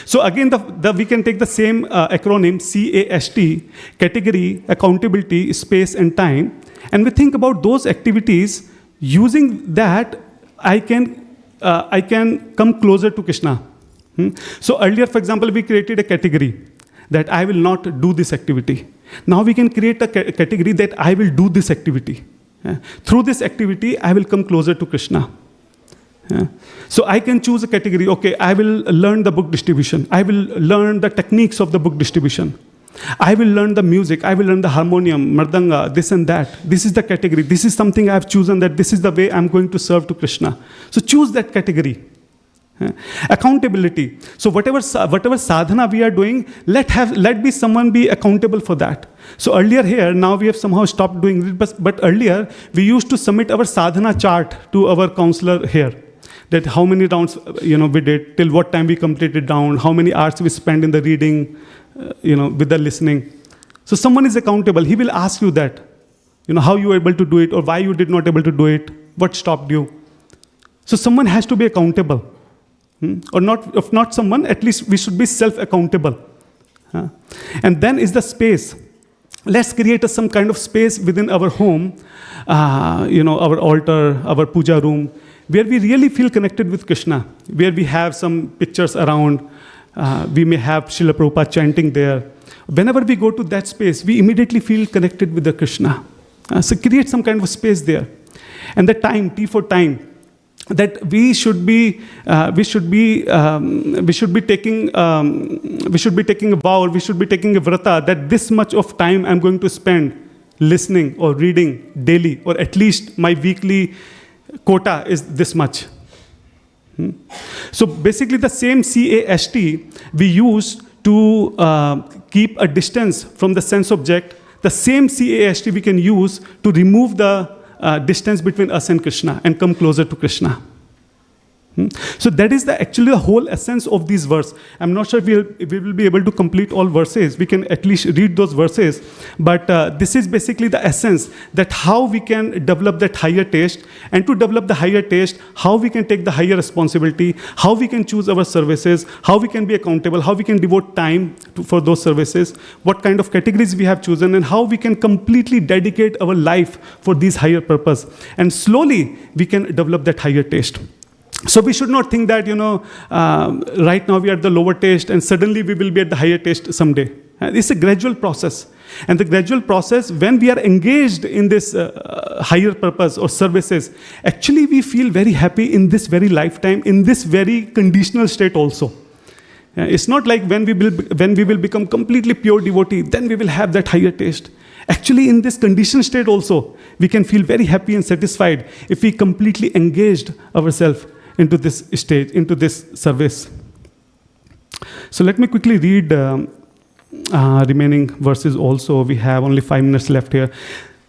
So again, we can take the same acronym, CAST, category, accountability, space, and time, and we think about those activities. Using that, I can come closer to Krishna. So earlier, for example, we created a category that I will not do this activity. Now we can create a category that I will do this activity. Through this activity, I will come closer to Krishna. So I can choose a category. Okay, I will learn the book distribution. I will learn the techniques of the book distribution. I will learn the music. I will learn the harmonium, mardanga, this and that. This is the category. This is something I have chosen, that this is the way I'm going to serve to Krishna. So choose that category. Accountability. So whatever sadhana we are doing, let be someone be accountable for that. So earlier here, now we have somehow stopped doing it, but earlier we used to submit our sadhana chart to our counselor here. That how many rounds we did, till what time we completed down, how many hours we spent in the reading, with the listening. So someone is accountable. He will ask you that, how you were able to do it, or why you did not able to do it, what stopped you. So someone has to be accountable. Or not, if not someone, at least we should be self-accountable. And then is the space. Let's create some kind of space within our home, our altar, our puja room, where we really feel connected with Krishna, where we have some pictures around. We may have Srila Prabhupada chanting there. Whenever we go to that space, we immediately feel connected with the Krishna. So create some kind of space there. And the time, T for time, that we should be taking a vow, we should be taking a vrata, that this much of time I'm going to spend listening or reading daily, or at least my weekly quota is this much. So basically the same CAST we use to keep a distance from the sense object, the same CAST we can use to remove the distance between us and Krishna and come closer to Krishna. So that is actually the whole essence of these verses. I'm not sure if we will be able to complete all verses. We can at least read those verses. But this is basically the essence, that how we can develop that higher taste. And to develop the higher taste, how we can take the higher responsibility, how we can choose our services, how we can be accountable, how we can devote time for those services, what kind of categories we have chosen, and how we can completely dedicate our life for these higher purpose. And slowly, we can develop that higher taste. So we should not think that, right now we are at the lower taste and suddenly we will be at the higher taste someday. It's a gradual process. And the gradual process, when we are engaged in this higher purpose or services, actually we feel very happy in this very lifetime, in this very conditional state also. It's not like when we will become completely pure devotee, then we will have that higher taste. Actually, in this conditioned state also, we can feel very happy and satisfied if we completely engaged ourselves into this stage, into this service. So let me quickly read remaining verses also. We have only 5 minutes left here.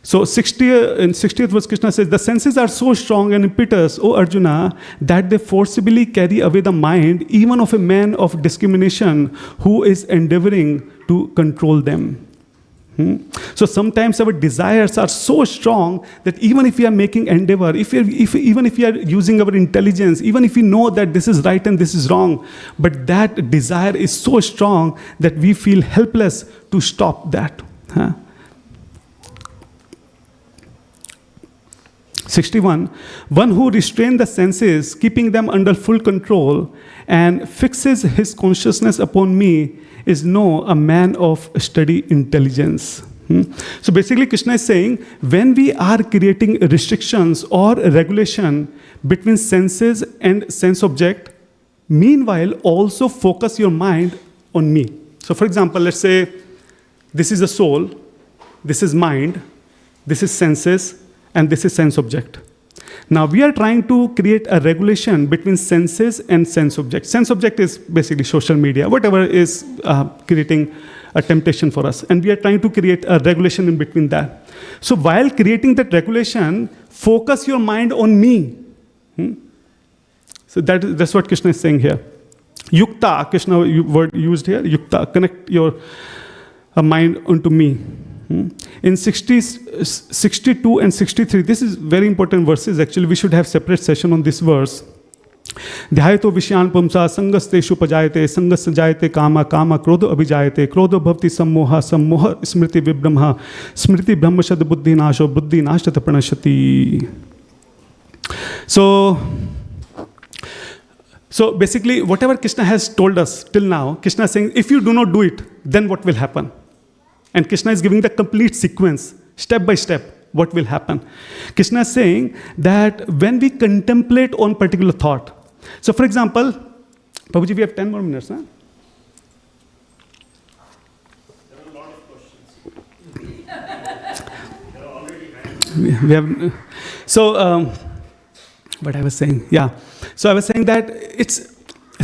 So in 60th verse, Krishna says, the senses are so strong and impetuous, O Arjuna, that they forcibly carry away the mind, even of a man of discrimination who is endeavoring to control them. So sometimes our desires are so strong that even if we are making endeavor, even if we are using our intelligence, even if we know that this is right and this is wrong, but that desire is so strong that we feel helpless to stop that. 61, one who restrains the senses, keeping them under full control, and fixes his consciousness upon me, is a man of steady intelligence. So basically, Krishna is saying, when we are creating restrictions or regulation between senses and sense object, meanwhile, also focus your mind on me. So for example, let's say, this is the soul, this is mind, this is senses, and this is sense object. Now we are trying to create a regulation between senses and sense object. Sense object is basically social media, whatever is creating a temptation for us. And we are trying to create a regulation in between that. So while creating that regulation, focus your mind on me. So that's what Krishna is saying here. Yukta, Krishna word used here, yukta, connect your mind onto me. In 62 and 63, this is very important verses. Actually, we should have separate session on this verse. Dhyayato vishyan pumsa sangasteshu pajayate sangas jayate kama kama krodho abhijayate krodho bhavti sammoha sammoha smriti vibramha smriti brahmashad buddhi nasho buddhi nashtata pranashati. So basically, whatever Krishna has told us till now, Krishna is saying, if you do not do it, then what will happen? And Krishna is giving the complete sequence, step by step, what will happen. Krishna is saying that when we contemplate on particular thought. So for example, Prabhuji, we have 10 more minutes, huh? There are a lot of questions. There are already we have. So, what I was saying, yeah. So I was saying that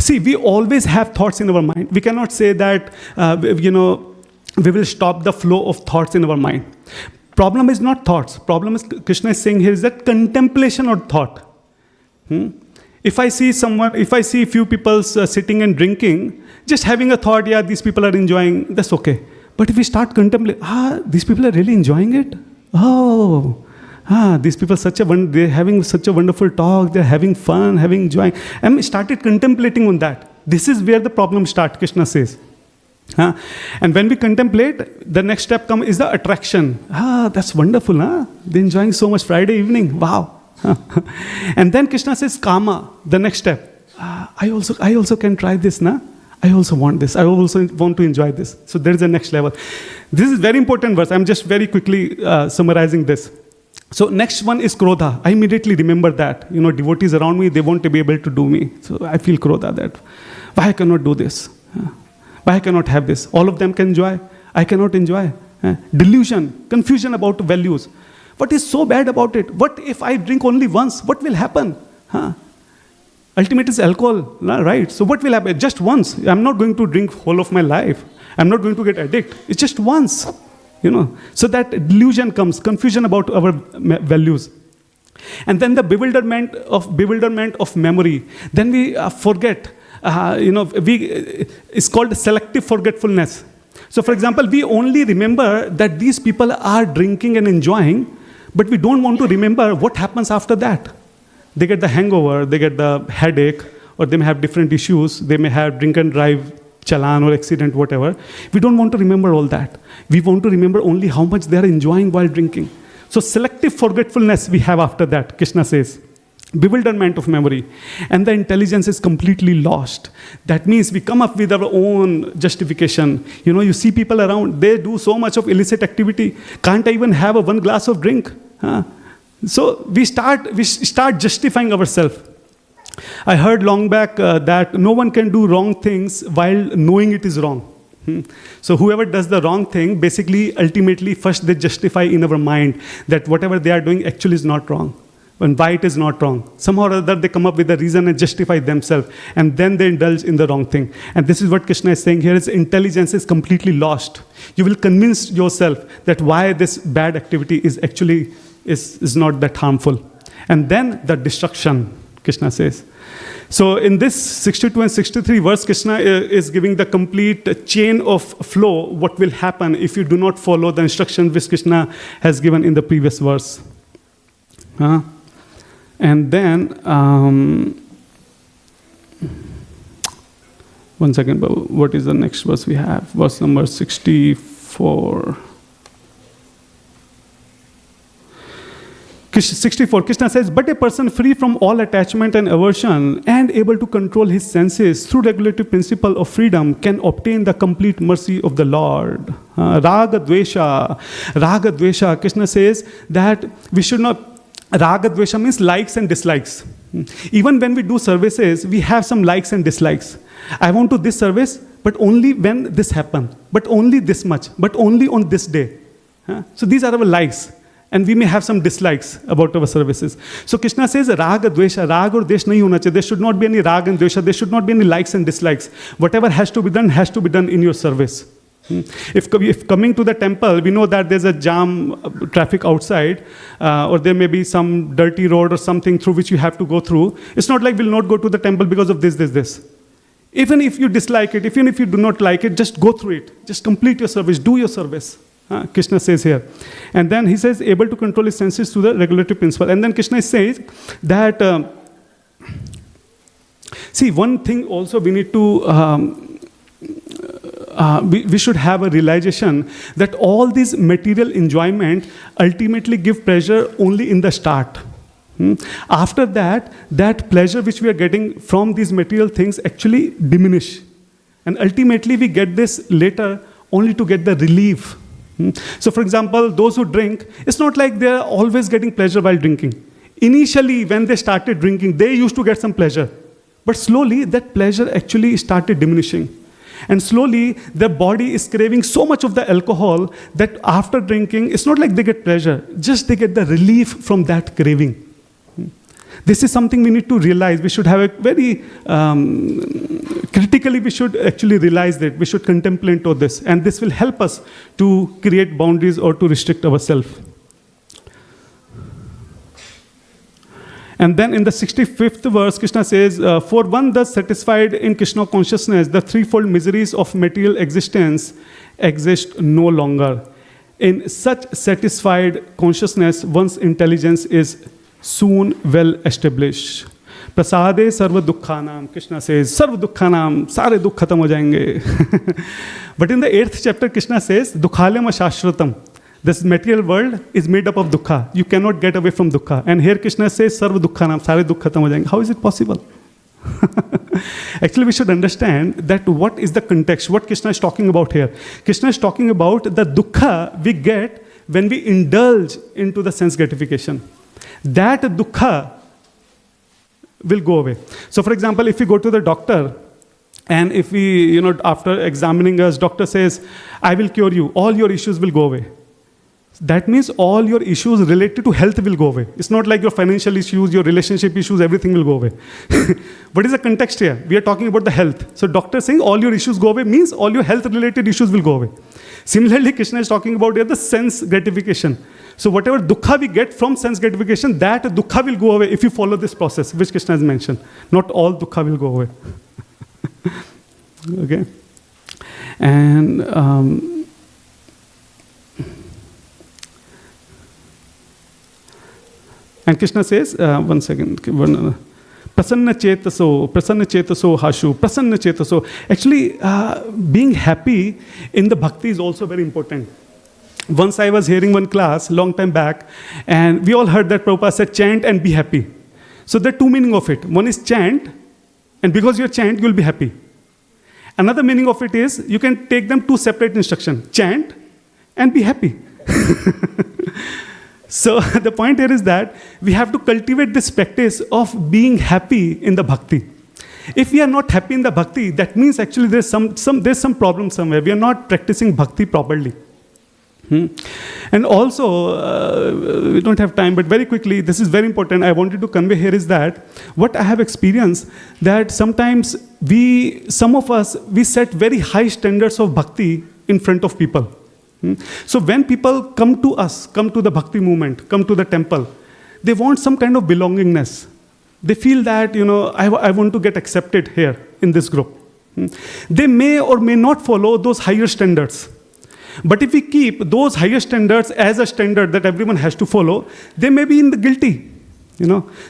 we always have thoughts in our mind. We cannot say that, we will stop the flow of thoughts in our mind. Problem is not thoughts. Problem is, Krishna is saying here, is that contemplation or thought. If I see a few people sitting and drinking, just having a thought, yeah, these people are enjoying, that's okay. But if we start contemplating, these people are really enjoying it? These people, they're having such a wonderful talk, they're having fun, having joy. And we started contemplating on that. This is where the problem starts, Krishna says. And when we contemplate, the next step is the attraction. That's wonderful, huh? They're enjoying so much Friday evening. Wow. And then Krishna says, kama, the next step. I also can try this, na? I also want this. I also want to enjoy this. So there's the next level. This is very important verse. I'm just very quickly summarizing this. So next one is krodha. I immediately remember that. Devotees around me, they won't be able to do me. So I feel krodha that, why I cannot do this? Why I cannot have this? All of them can enjoy. I cannot enjoy. Delusion, confusion about values. What is so bad about it? What if I drink only once? What will happen? Ultimate is alcohol, right? So what will happen? Just once. I'm not going to drink whole of my life. I'm not going to get addicted. It's just once. So that delusion comes, confusion about our values. And then the bewilderment of memory. Then we forget. It's called selective forgetfulness. So for example, we only remember that these people are drinking and enjoying, but we don't want to remember what happens after that. They get the hangover, they get the headache, or they may have different issues. They may have drink and drive, challan or accident, whatever. We don't want to remember all that. We want to remember only how much they are enjoying while drinking. So selective forgetfulness we have after that, Krishna says. Bewilderment of memory, and the intelligence is completely lost. That means we come up with our own justification. You see people around, they do so much of illicit activity, can't even have one glass of drink. So we start justifying ourselves. I heard long back that no one can do wrong things while knowing it is wrong. So whoever does the wrong thing, basically, ultimately, first they justify in our mind that whatever they are doing actually is not wrong. And why it is not wrong. Somehow or other they come up with a reason and justify themselves. And then they indulge in the wrong thing. And this is what Krishna is saying here, is intelligence is completely lost. You will convince yourself that why this bad activity is actually is not that harmful. And then the destruction, Krishna says. So in this 62 and 63 verse, Krishna is giving the complete chain of flow, what will happen if you do not follow the instruction which Krishna has given in the previous verse. And then, one second, what is the next verse we have? Verse number 64. 64, Krishna says, but a person free from all attachment and aversion and able to control his senses through regulative principle of freedom can obtain the complete mercy of the Lord. Raga Dvesha, Krishna says that we should not, Raga Dvesha means likes and dislikes. Even when we do services, we have some likes and dislikes. I want to this service, but only when this happened, but only this much, but only on this day. So these are our likes. And we may have some dislikes about our services. So Krishna says, Raga Dvesha, Rag or Desh nahi hona chahiye. There should not be any Rag and Dvesha. There should not be any likes and dislikes. Whatever has to be done in your service. If coming to the temple, we know that there's a jam traffic outside, or there may be some dirty road or something through which you have to go through. It's not like we'll not go to the temple because of this. Even if you dislike it, even if you do not like it, just go through it. Just complete your service, do your service. Krishna says here. And then he says, able to control his senses through the regulative principle. And then Krishna says that, see, one thing also we need to, we should have a realization that all these material enjoyment ultimately give pleasure only in the start. After that, that pleasure which we are getting from these material things actually diminish. And ultimately we get this later only to get the relief. So for example, those who drink, it's not like they're always getting pleasure while drinking. Initially, when they started drinking, they used to get some pleasure. But slowly, that pleasure actually started diminishing. And slowly, their body is craving so much of the alcohol that after drinking, it's not like they get pleasure, just they get the relief from that craving. This is something we need to realize. We should have a very, critically we should actually realize that. We should contemplate on this. And this will help us to create boundaries or to restrict ourselves. And then in the 65th verse, Krishna says, for one thus satisfied in Krishna consciousness, the threefold miseries of material existence exist no longer. In such satisfied consciousness, one's intelligence is soon well established. Prasade sarva dukkhanam, Krishna says, sarva dukkhanam, sare dukh khatam ho jayenge. But in the 8th chapter, Krishna says, dukkhalyam ashashratam. This material world is made up of dukkha. You cannot get away from dukkha. And here Krishna says, sarva dukkhanam, sare dukh khatam ho jayenge. How is it possible? Actually, we should understand that what is the context, what Krishna is talking about here. Krishna is talking about the dukkha we get when we indulge into the sense gratification. That dukkha will go away. So for example, if we go to the doctor, and if we, after examining us, doctor says, I will cure you, all your issues will go away. That means all your issues related to health will go away. It's not like your financial issues, your relationship issues, everything will go away. What is the context here? We are talking about the health. So doctor saying all your issues go away means all your health related issues will go away. Similarly, Krishna is talking about here the sense gratification. So whatever dukkha we get from sense gratification, that dukkha will go away if you follow this process, which Krishna has mentioned. Not all dukkha will go away. Okay? And Krishna says, one second, prasanna chetaso hashu, prasanna chetaso. Actually, being happy in the bhakti is also very important. Once I was hearing one class, long time back, and we all heard that Prabhupada said, chant and be happy. So there are two meanings of it. One is chant, and because you chant, you will be happy. Another meaning of it is, you can take them two separate instructions. Chant and be happy. So the point here is that we have to cultivate this practice of being happy in the bhakti. If we are not happy in the bhakti, that means actually there's some problem somewhere. We are not practicing bhakti properly. And also, we don't have time, but very quickly, this is very important. I wanted to convey here is that what I have experienced, that sometimes some of us, we set very high standards of bhakti in front of people. So when people come to us, come to the bhakti movement, come to the temple, they want some kind of belongingness. They feel that, I want to get accepted here in this group. They may or may not follow those higher standards. But if we keep those higher standards as a standard that everyone has to follow, they may be in the guilty.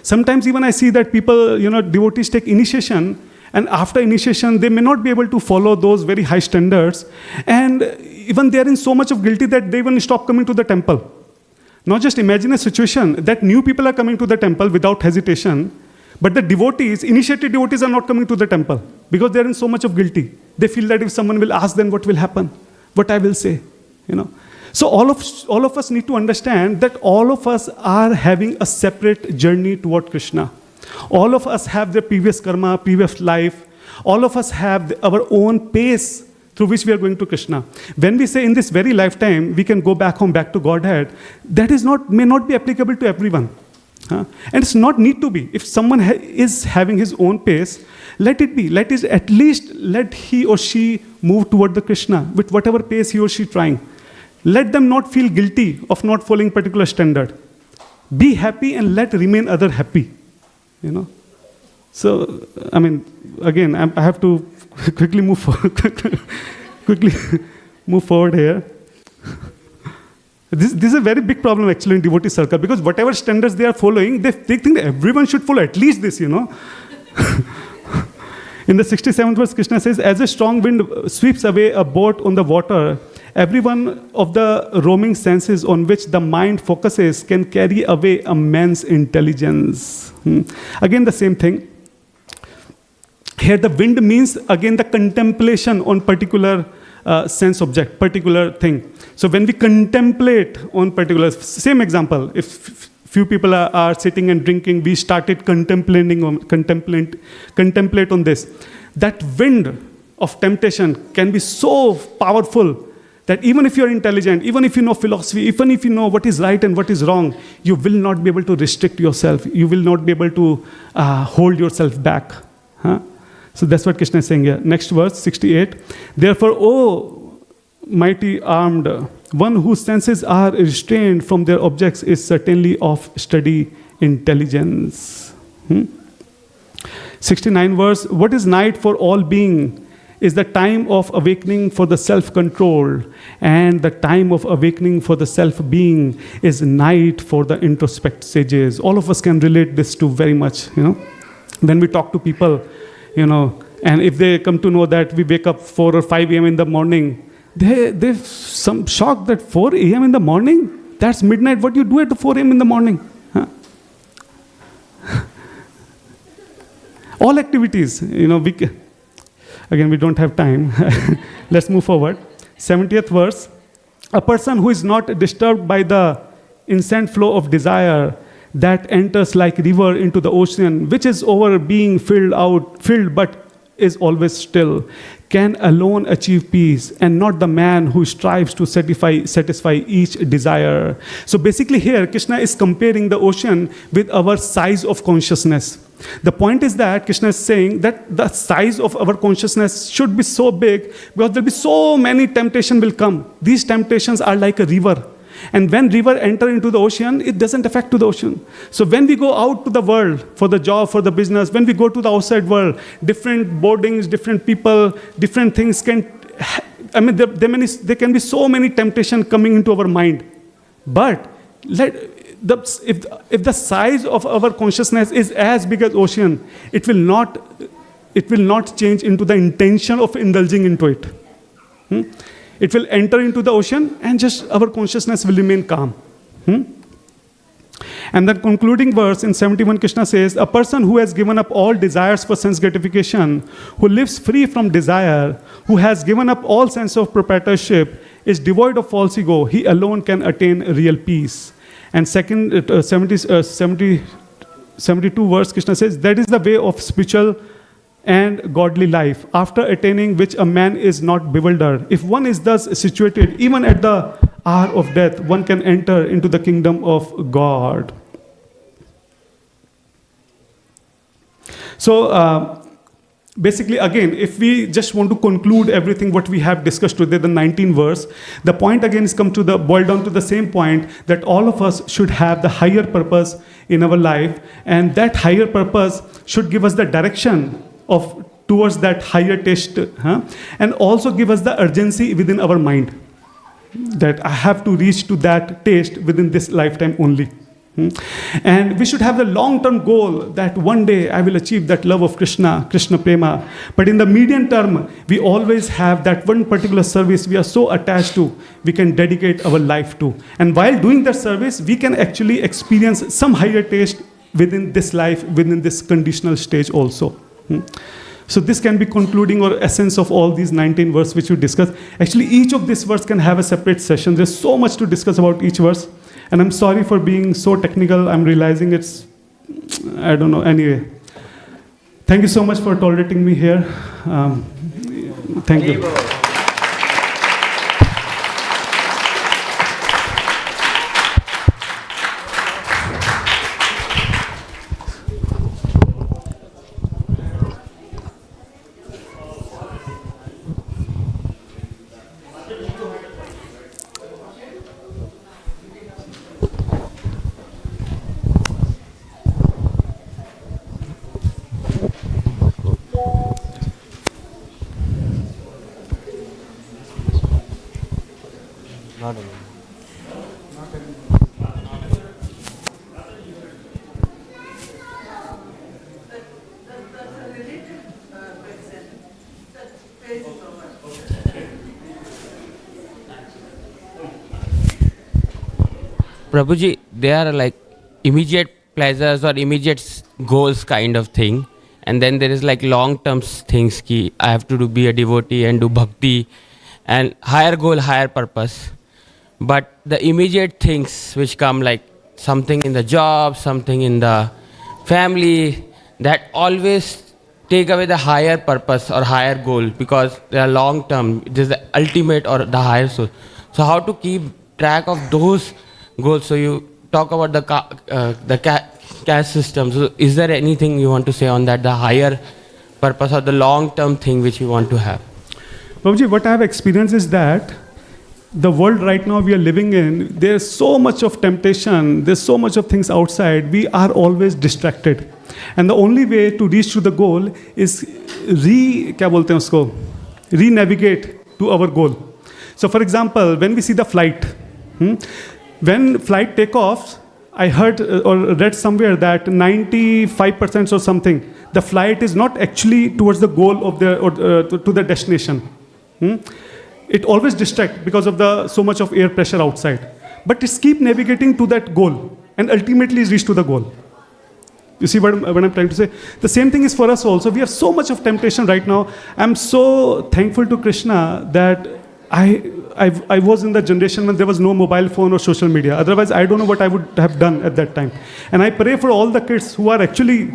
Sometimes even I see that people, devotees take initiation, and after initiation, they may not be able to follow those very high standards. And even they are in so much of guilty that they even stop coming to the temple. Now just imagine a situation that new people are coming to the temple without hesitation, but the devotees, initiated devotees are not coming to the temple because they are in so much of guilty. They feel that if someone will ask them what will happen, what I will say, So all of us need to understand that all of us are having a separate journey toward Krishna. All of us have the previous karma, previous life. All of us have our own pace through which we are going to Krishna. When we say in this very lifetime, we can go back home, back to Godhead, that may not be applicable to everyone. And it's not need to be. If someone is having his own pace, let it be. At least let he or she move toward the Krishna with whatever pace he or she trying. Let them not feel guilty of not following particular standard. Be happy and let remain other happy. So, again, I have to quickly move forward here. This is a very big problem actually in devotee circle, because whatever standards they are following, they think that everyone should follow at least this, In the 67th verse, Krishna says, as a strong wind sweeps away a boat on the water, every one of the roaming senses on which the mind focuses can carry away a man's intelligence. Again, the same thing. Here the wind means, again, the contemplation on particular sense object, particular thing. So when we contemplate on particular, same example, if few people are sitting and drinking, we started contemplate on this. That wind of temptation can be so powerful that even if you're intelligent, even if you know philosophy, even if you know what is right and what is wrong, you will not be able to restrict yourself. You will not be able to hold yourself back. So that's what Krishna is saying here. Next verse, 68. Therefore, O mighty armed, one whose senses are restrained from their objects is certainly of steady intelligence. 69 verse. What is night for all being is the time of awakening for the self-control, and the time of awakening for the self-being is night for the introspect sages. All of us can relate this to very much, When we talk to people, and if they come to know that we wake up 4 or 5 a.m. in the morning, they're some shocked that 4 a.m. in the morning? That's midnight. What do you do at 4 a.m. in the morning? All activities, again, we don't have time. Let's move forward. 70th verse. A person who is not disturbed by the incessant flow of desire that enters like river into the ocean, which is over being filled but is always still, can alone achieve peace, and not the man who strives to satisfy each desire. So basically here, Krishna is comparing the ocean with our size of consciousness. The point is that Krishna is saying that the size of our consciousness should be so big because there will be so many temptations will come. These temptations are like a river. And when river enter into the ocean, it doesn't affect to the ocean. So when we go out to the world for the job, for the business, when we go to the outside world, different boardings, different people, different things there can be so many temptations coming into our mind. But if the size of our consciousness is as big as ocean, it will not change into the intention of indulging into it. It will enter into the ocean and just our consciousness will remain calm. And the concluding verse in 71, Krishna says, a person who has given up all desires for sense gratification, who lives free from desire, who has given up all sense of proprietorship, is devoid of false ego. He alone can attain real peace. And second, 72 verse, Krishna says, that is the way of spiritual and godly life, after attaining which a man is not bewildered. If one is thus situated, even at the hour of death, one can enter into the kingdom of God. So, basically, again, if we just want to conclude everything what we have discussed today, the 19th verse, the point again is boiled down to the same point, that all of us should have the higher purpose in our life, and that higher purpose should give us the direction of towards that higher taste, and also give us the urgency within our mind, that I have to reach to that taste within this lifetime only. And we should have the long-term goal that one day I will achieve that love of Krishna, Krishna Prema. But in the medium term, we always have that one particular service we are so attached to, we can dedicate our life to. And while doing that service, we can actually experience some higher taste within this life, within this conditional stage also. So this can be concluding or essence of all these 19 verses which we discussed. Actually, each of these verses can have a separate session. There's so much to discuss about each verse. And I'm sorry for being so technical. I'm realizing it's, I don't know, anyway. Thank you so much for tolerating me here. Thank you. Prabhuji, they are like immediate pleasures or immediate goals kind of thing. And then there is like long-term things ki I have to be a devotee and do bhakti and higher goal, higher purpose. But the immediate things which come like something in the job, something in the family, that always take away the higher purpose or higher goal because they are long-term. It is the ultimate or the higher soul. So how to keep track of those goals? So you talk about the caste system. So is there anything you want to say on that, the higher purpose or the long-term thing which you want to have? Babuji, what I have experienced is that the world right now we are living in, there's so much of temptation, there's so much of things outside, we are always distracted. And the only way to reach to the goal is re-navigate to our goal. So for example, when we see the flight, when flight takeoffs, I heard or read somewhere that 95% or something, the flight is not actually towards the goal of to the destination. It always distracts because of so much of air pressure outside. But it's keep navigating to that goal and ultimately reach to the goal. You see what I'm trying to say? The same thing is for us also. We have so much of temptation right now. I'm so thankful to Krishna that I was in the generation when there was no mobile phone or social media. Otherwise, I don't know what I would have done at that time. And I pray for all the kids who are actually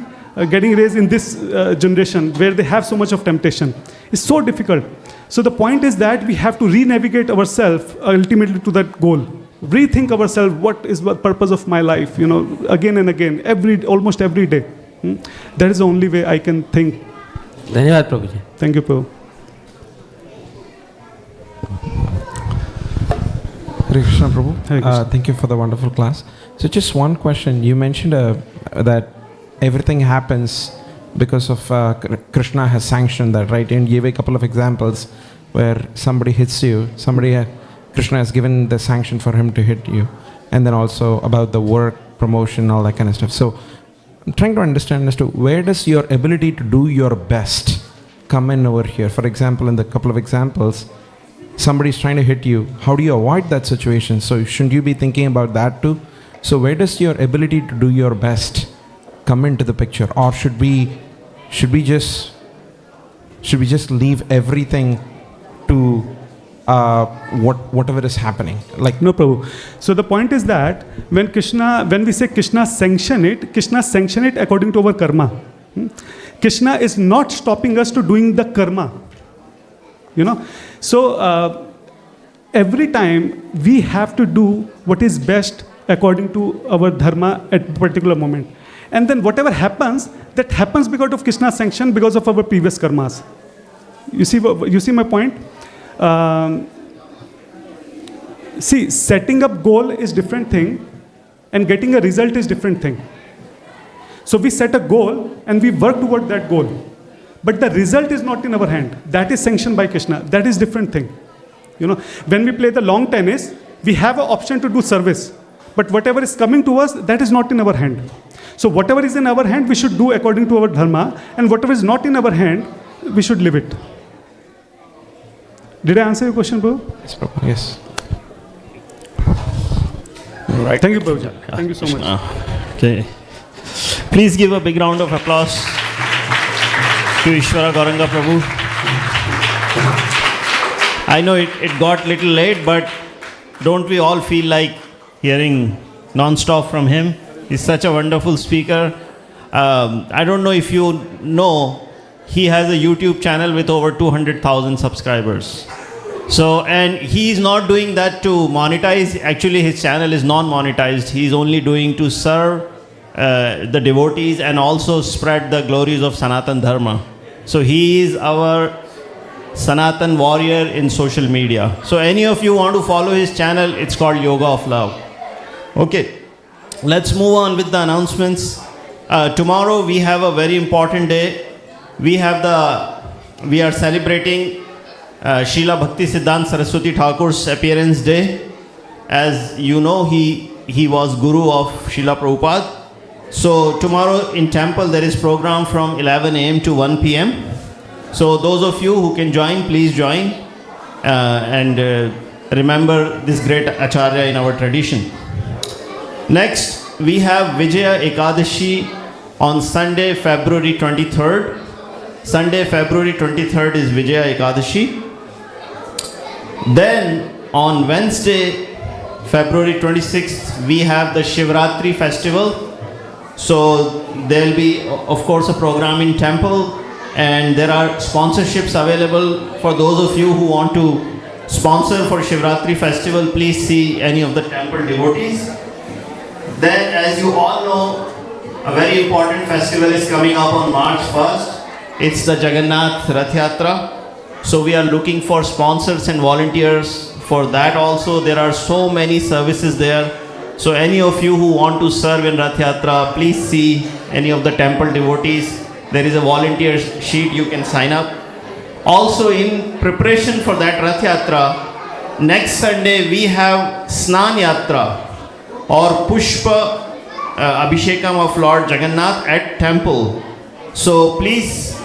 getting raised in this generation where they have so much of temptation. It's so difficult. So the point is that we have to re-navigate ourselves ultimately to that goal. Rethink ourselves, what is the purpose of my life, again and again, almost every day. That is the only way I can think. Dhanyavad, Prabhuji. Thank you, Prabhu. Hare Krishna, Prabhu. Hare Krishna. Thank you for the wonderful class. So just one question. You mentioned that everything happens because of Krishna has sanctioned that, right? And you gave a couple of examples where somebody hits you, Krishna has given the sanction for him to hit you, and then also about the work, promotion, all that kind of stuff. So I'm trying to understand as to where does your ability to do your best come in over here? For example, in the couple of examples, somebody's trying to hit you. How do you avoid that situation? So shouldn't you be thinking about that too? So where does your ability to do your best come into the picture? Or should we just leave everything to whatever is happening. Like, No, Prabhu. So the point is that when we say Krishna sanction it according to our karma. Krishna is not stopping us to doing the karma. So every time we have to do what is best according to our dharma at a particular moment. And then whatever happens, that happens because of Krishna's sanction, because of our previous karmas. You see my point? See, setting up goal is different thing, and getting a result is different thing. So we set a goal and we work toward that goal, but the result is not in our hand. That is sanctioned by Krishna. That is different thing. When we play the long tennis, we have an option to do service, but whatever is coming to us, that is not in our hand. So whatever is in our hand, we should do according to our dharma, and whatever is not in our hand, we should live it. Did I answer your question, Prabhu? yes, Prabhu. Yes. Right. Thank you, Prabhuji. Thank you so much. Okay. Please give a big round of applause to Ishvara Gauranga Prabhu. I know it got little late, but don't we all feel like hearing non-stop from him? He's such a wonderful speaker. I don't know if you know, he has a YouTube channel with over 200,000 subscribers. So, and he's not doing that to monetize. Actually, his channel is non-monetized. He's only doing to serve the devotees and also spread the glories of Sanatan Dharma. So he is our Sanatan warrior in social media. So any of you want to follow his channel, it's called Yoga of Love. Okay, let's move on with the announcements. Tomorrow we have a very important day. We are celebrating Srila Bhakti Siddhanta Saraswati Thakur's appearance day. As you know, he was Guru of Srila Prabhupada. So tomorrow in temple there is program from 11 a.m. to 1 p.m. So those of you who can join, please join and remember this great Acharya in our tradition. Next, we have Vijaya Ekadashi on Sunday, February 23rd. Sunday, February 23rd is Vijaya Ekadashi. Then on Wednesday, February 26th, we have the Shivratri festival. So there will be, of course, a program in temple, and there are sponsorships available for those of you who want to sponsor for Shivratri festival. Please see any of the temple devotees. Then, as you all know, a very important festival is coming up on March 1st. It's the Jagannath Rath Yatra. So we are looking for sponsors and volunteers for that also. There are so many services there. So any of you who want to serve in Rath Yatra, please see any of the temple devotees. There is a volunteer sheet, you can sign up. Also in preparation for that Rath Yatra, next Sunday we have Snan Yatra or Pushpa Abhishekam of Lord Jagannath at temple. So please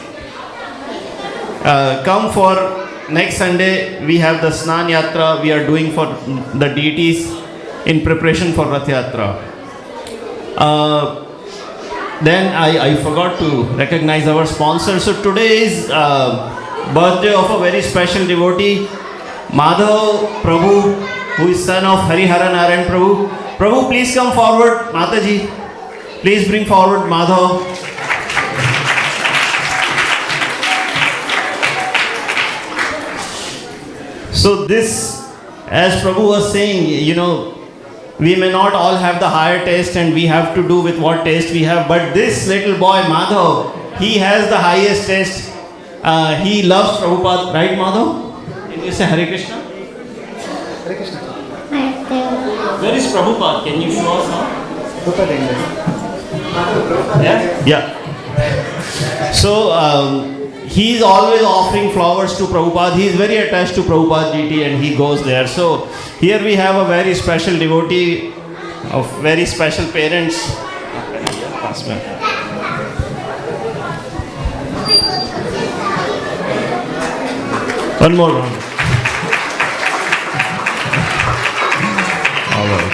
come for next Sunday. We have the Snan Yatra we are doing for the deities in preparation for Rath Yatra. Then I forgot to recognize our sponsor. So today is birthday of a very special devotee, Madhav Prabhu, who is son of Harihara Narayan Prabhu. Prabhu, please come forward. Mataji, please bring forward Madhav. So this, as Prabhu was saying, you know, we may not all have the higher taste and we have to do with what taste we have, but this little boy Madhav, he has the highest taste. He loves Prabhupada, right Madhav? Can you say Hare Krishna? Hare Krishna. Where is Prabhupada? Can you show us now? Yeah? So he is always offering flowers to Prabhupada. He is very attached to Prabhupada deity and he goes there. So here we have a very special devotee of very special parents. One more round. All right.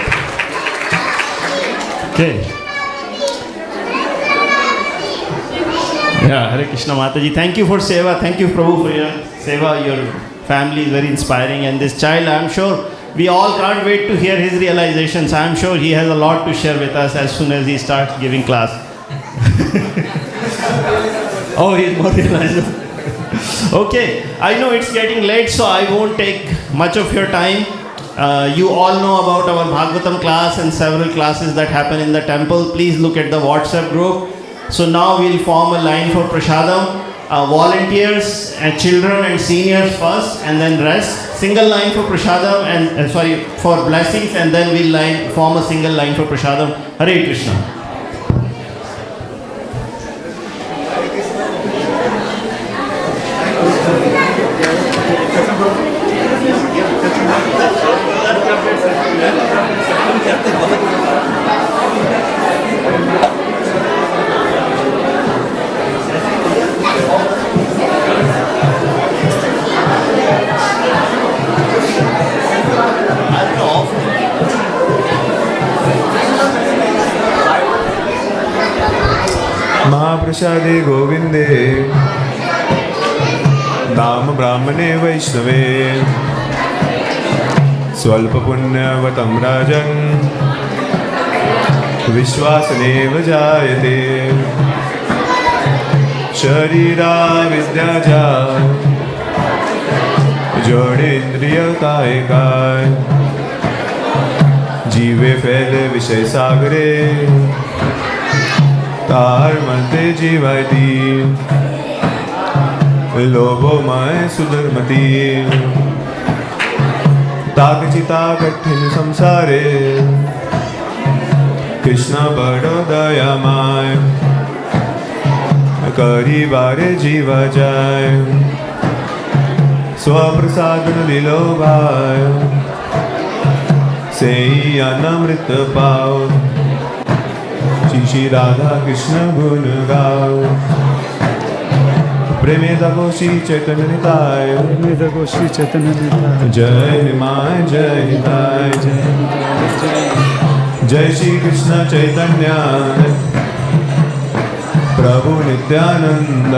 Okay. Yeah, Hare Krishna Mataji. Thank you for Seva. Thank you Prabhu for your Seva, your family is very inspiring. And this child, I'm sure we all can't wait to hear his realizations. I'm sure he has a lot to share with us as soon as he starts giving class. Oh, he's more realized. Okay, I know it's getting late, so I won't take much of your time. You all know about our Bhagavatam class and several classes that happen in the temple. Please look at the WhatsApp group. So now we'll form a line for Prasadam. Volunteers and children and seniors first, and then rest. Single line for Prasadam and for blessings, and then we'll form a single line for Prasadam. Hare Krishna. महाप्रसादे गोविंदे नाम ब्राह्मणे वैष्णवे स्वल्पपुण्यवतं राजन् विश्वासनेव जायते शरीराविद्याजा जोड़ेन्द्रियकायकाय जीवे फैले विषय सागरे तार मते जीवायती लोभो माय सुधर्मती ताकचिता कठिन संसारे कृष्ण बड़ो दयामय करी बारे जीवा जाय स्वप्रसादन दिलो भाय से अनामृत पाओ श्री राधा कृष्ण गुण गाओ प्रेमे तको श्री चैतन्य निताय जय निमाय जय निताय जय श्री कृष्ण चैतन्य प्रभु नित्यानंद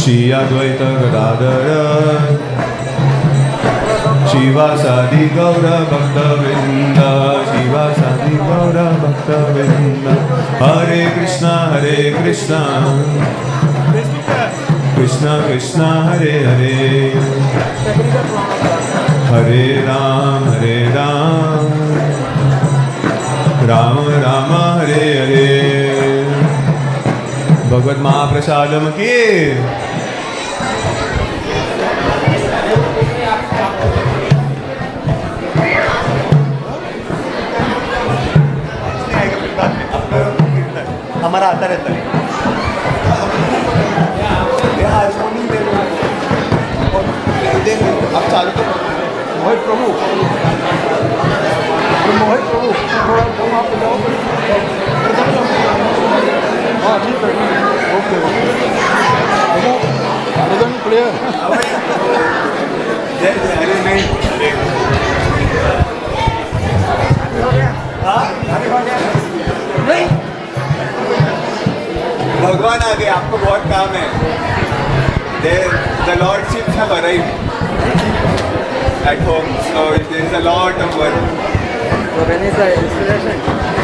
श्री अद्वैत गदाधर शिवासादि गौर भक्तवृंद शिवासादि गौर भक्तवृंद हरे कृष्णा कृष्णा कृष्णा हरे हरे हरे राम राम राम हरे हरे भगवत महाप्रसादम की हमारा आता रहता है हारमोनियम दे दो आप चालू तो मोहित प्रभु थोड़ा आप जाओ हाँ ठीक है ओके प्लेयर नहीं भगवान आ गए आपको बहुत काम है the lordships have arrived at home so there is a lot of work so when is the installation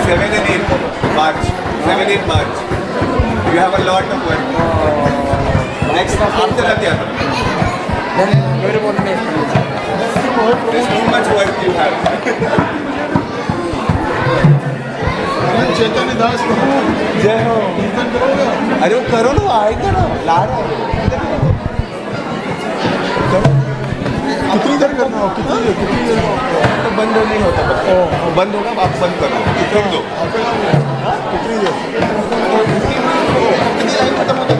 7 and 8 March 7 8 March you have a lot of work next after Nityananada then very important there's too much work you have Chaitanya Das प्रभु जय हो कीर्तन करोगे अरे वो करो ना आएगा ना ला रहा है कितनी देर करना हो कितनी देर तो बंद नहीं होता बंद होगा आप बंद करो कितनी दो कितनी देर खत्म होता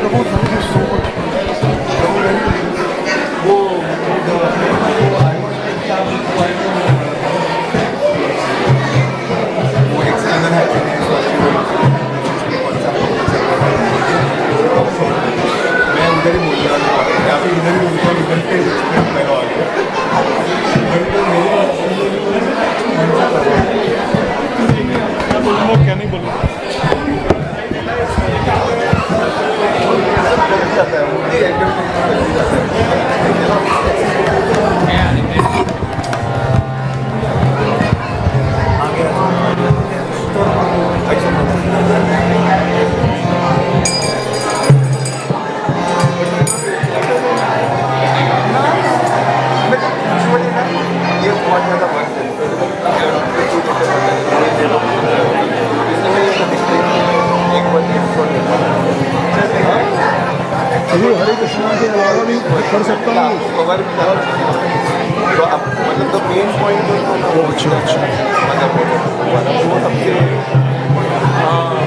प्रभु वो external happiness मैं उधर ही बोल रहा हूँ या फिर इधर ही बोलता हूँ इधर से लगा क्या नहीं बोलूँगा अभी हरे कृष्णा के अलावा भी कर सकता हूँ कवर भी कर सकता हूँ तो अब मतलब तो मेन पॉइंट तो अच्छा मतलब वो सबसे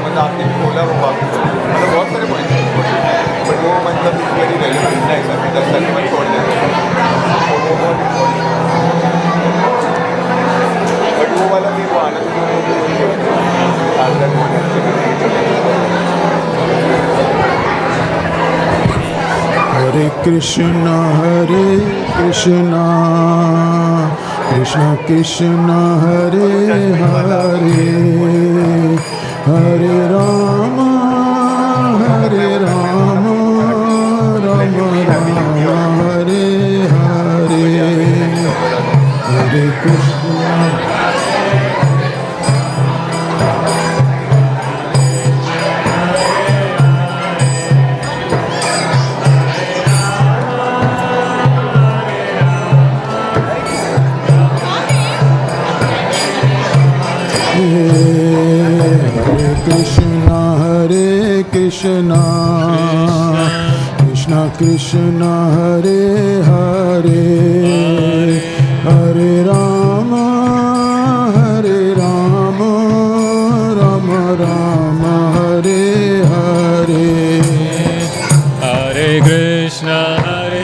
मतलब आपने भी बोला वो बात मतलब बहुत सारे पॉइंट बट वो मतलब वेरी रेलिवेंट है ऐसा 10 साल में छोड़ देते वो बहुत बट वो वाला भी वो आनंद हरे Krishna Krishna Krishna Hare Hare Hare Ram Ram Ram Hare Hare Hare Krishna Krishna Krishna Krishna Hare Hare Hare Rama Rama Rama Hare Hare Hare Krishna Hare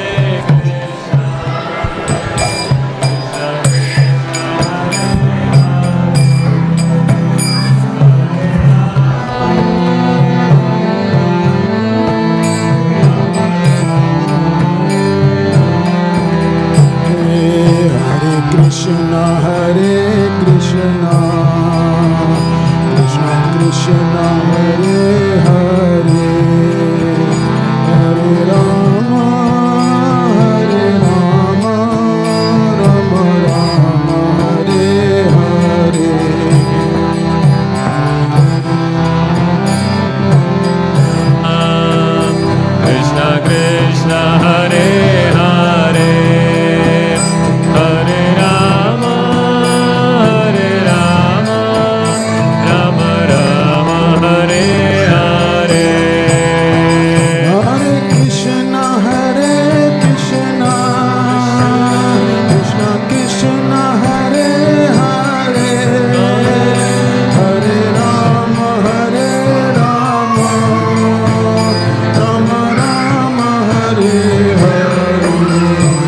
Krishna Hare Krishna Krishna Krishna Hare Hare Hare Rama Rama Rama Hare Hare Krishna Krishna Hare Hare Hare Rama Rama Rama Hare Hare Hare Krishna Krishna Krishna Hare Hare Hare Rama Rama Rama Hare Hare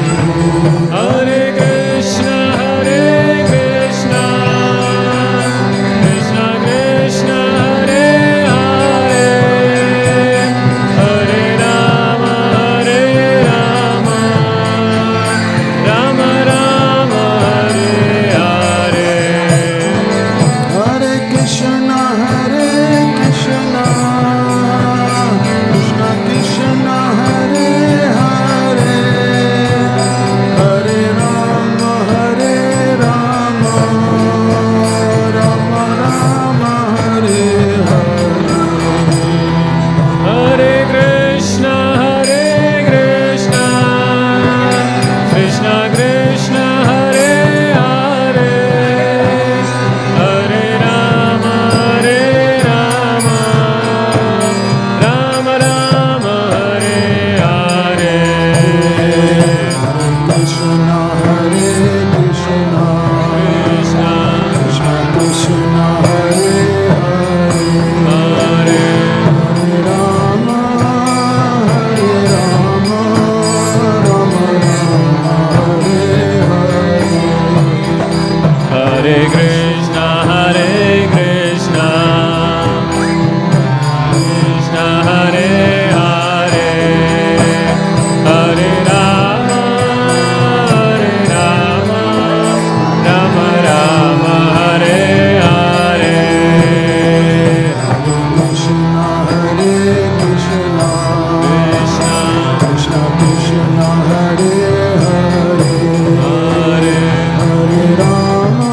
Hare Krishna Krishna Krishna Hare Hare Hare Rama Rama Rama Hare Hare Hare Krishna Krishna Krishna Hare Hare Hare Rama Rama Rama Hare Hare Hare Krishna Krishna Krishna Hare Hare Hare Rama Rama Rama Hare Hare Krishna Krishna Krishna Krishna Hare Hare Hare Rama Rama Hare Hare Hare Krishna Krishna Hare Hare Hare Rama Rama Rama Hare Hare Krishna Krishna Krishna Krishna Hare Hare Hare Rama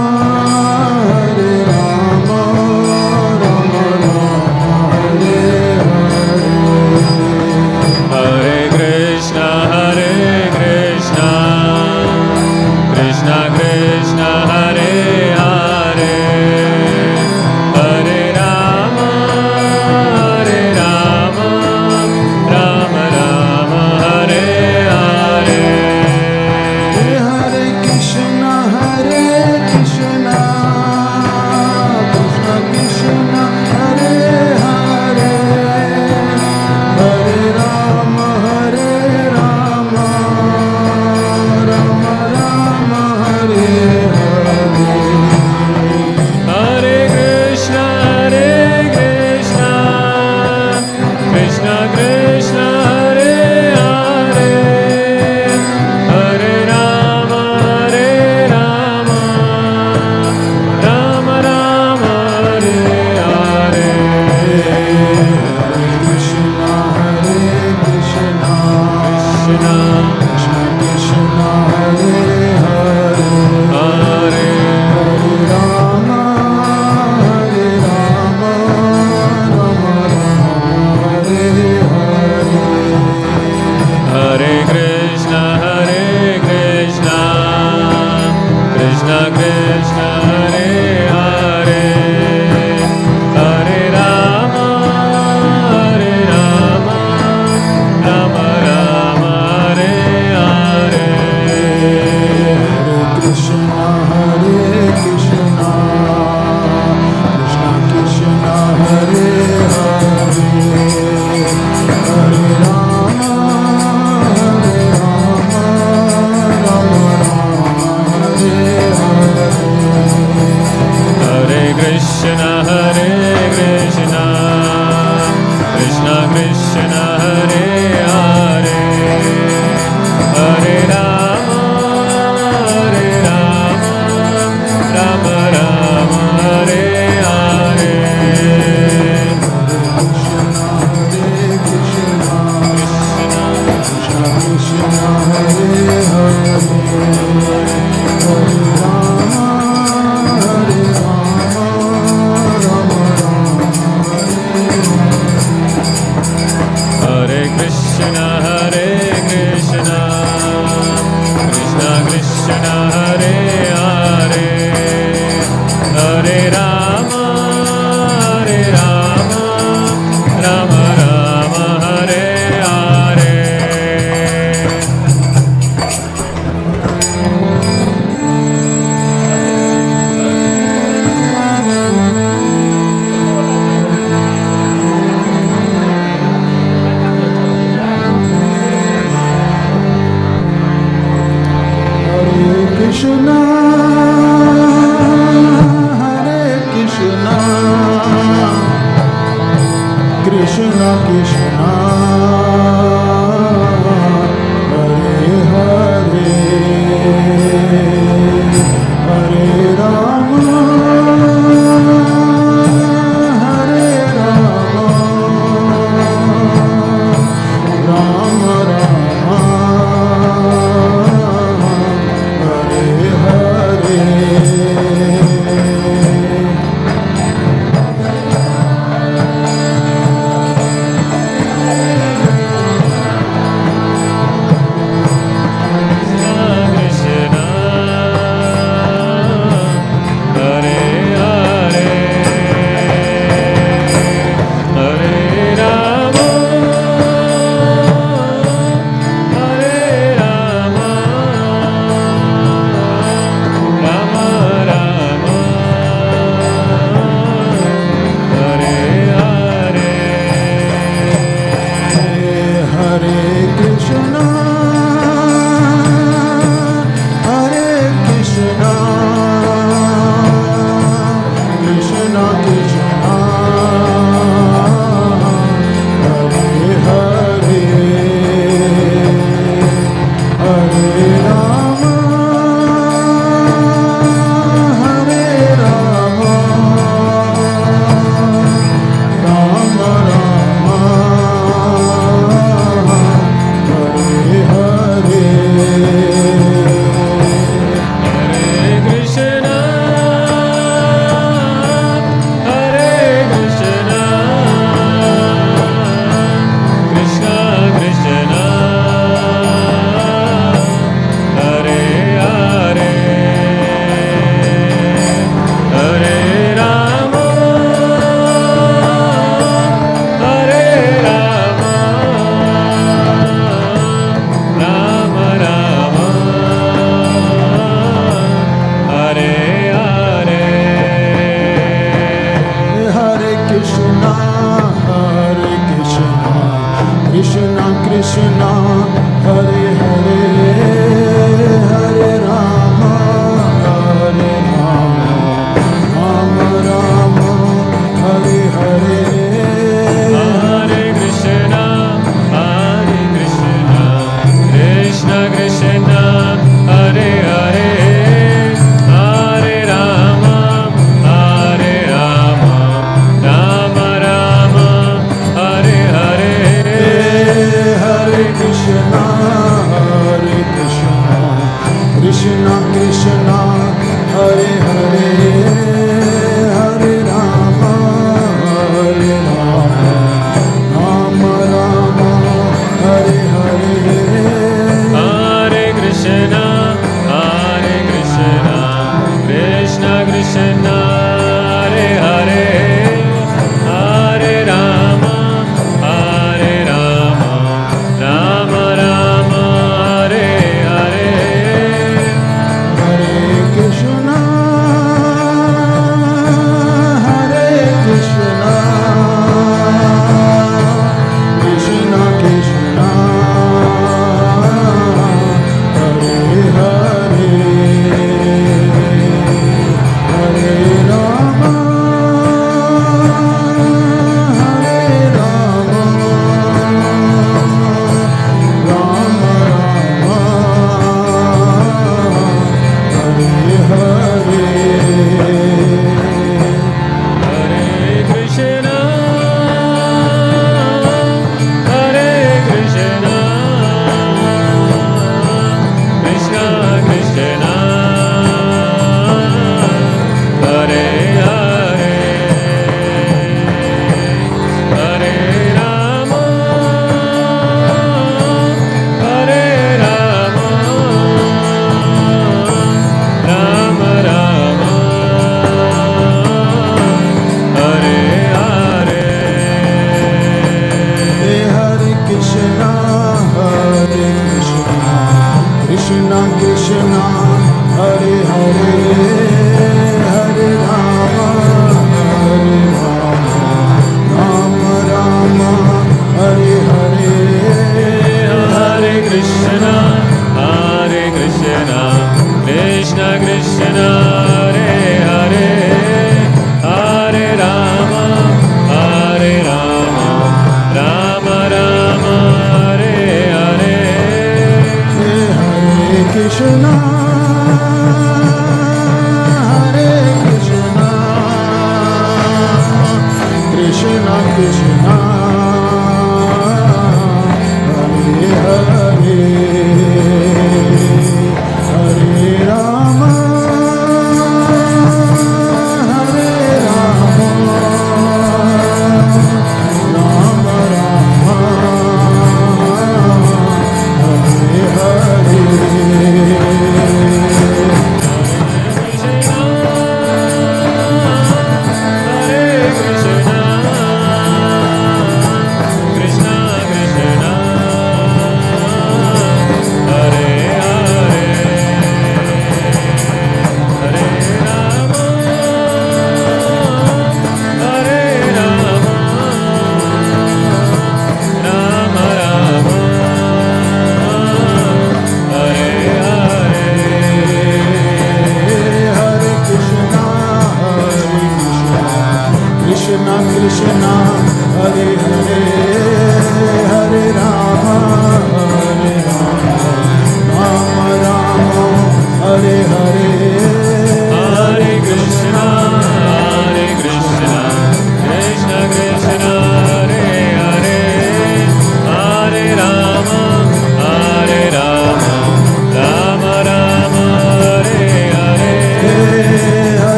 Krishna Krishna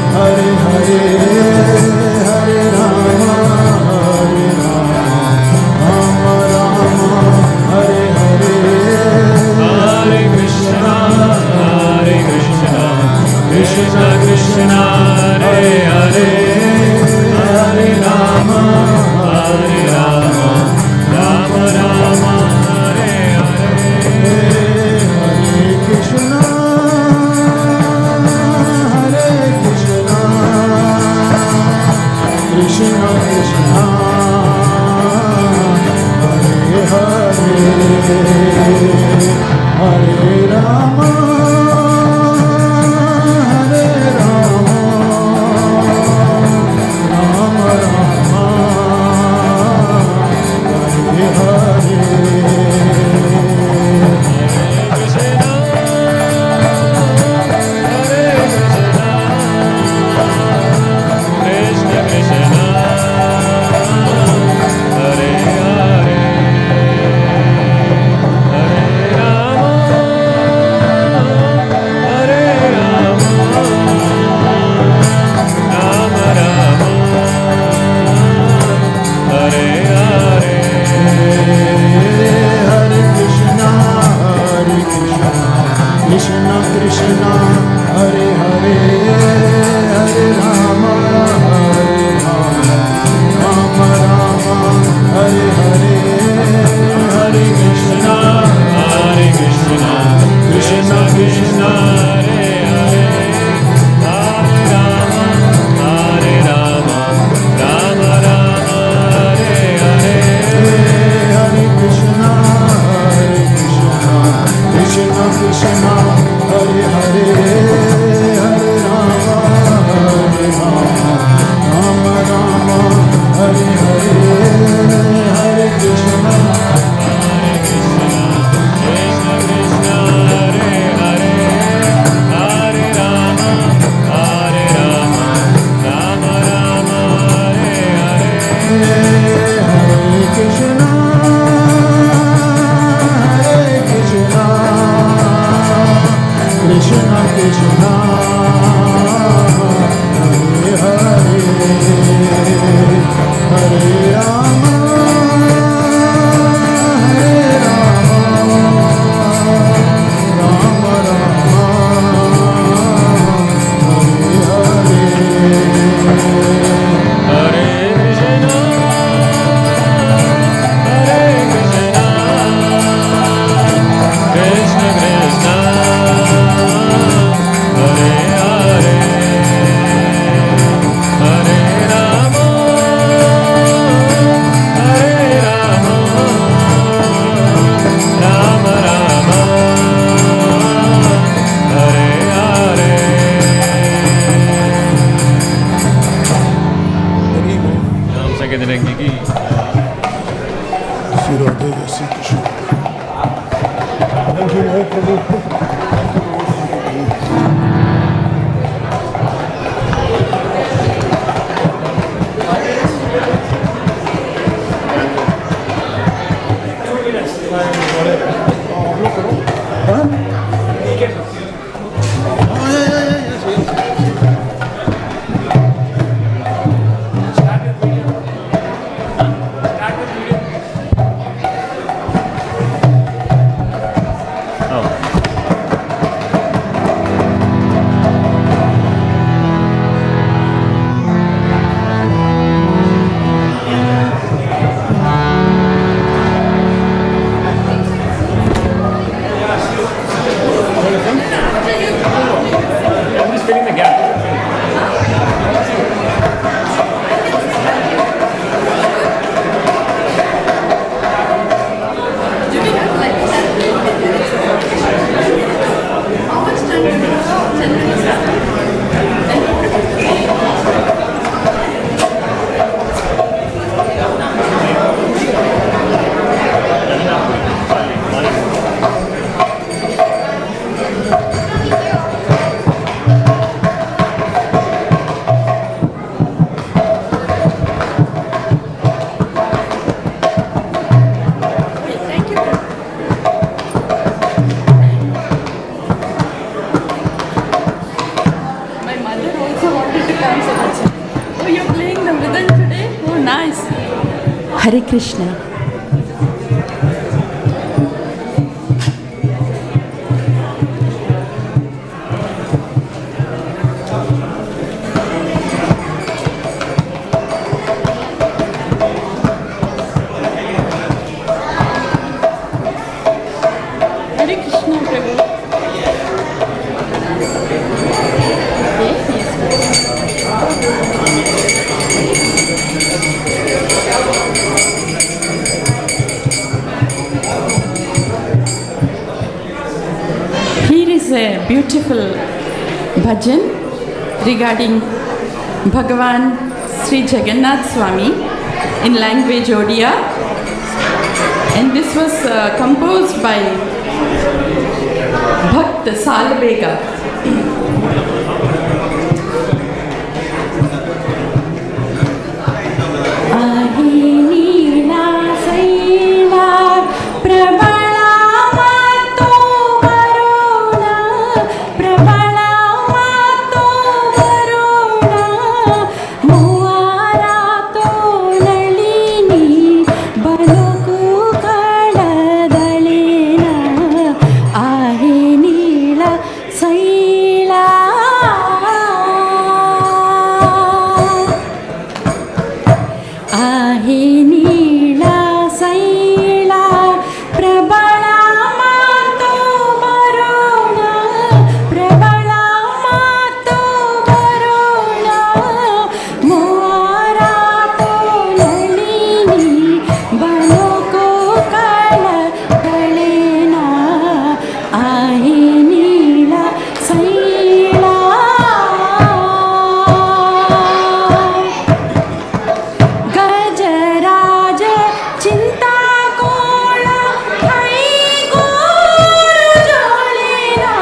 Hare Hare Hare Rama Rama Rama Hare Hare Hare Krishna, Hare Krishna, Krishna Krishna, Hare Hare, Hare Rama, Hare Rama, Rama Krishna Krishna Hare Hare Hare Rama Hare Rama Rama Rama Hare Hare Hare Krishna Hare Krishna, Krishna Krishna Hare Hare, Hare Rama, Hare Rama, Rama Rama, Hare Hare. Hare Krishna Krishna Krishna Hare Hare Hare Rama Hare Rama Rama Rama Hare Hare Hare Krishna Krishna Krishna, Hare Hare, Hare Rama, Hare Rama, Rama Rama, Hare Hare. Hare Krishna Krishna Krishna Hare Hare Hare Rama Hare Rama Rama Rama Hare Hare Hare Krishna, Krishna Krishna, Hare Hare, Hare Rama, Hare Rama, Rama Rama, Hare Hare. Nam Sankirtan ki Shri Radhe Shri Krishna. Thank you, Prabhu. Hare Krishna. Hare Krishna, Prabhu. Here is a beautiful bhajan regarding Bhagavan Sri Jagannath Swami in language Odia, and this was composed by Bhakt Salabega. ನೀಳ आहे नीला सैला गजराज चिंता कोण हई गोर जोळेना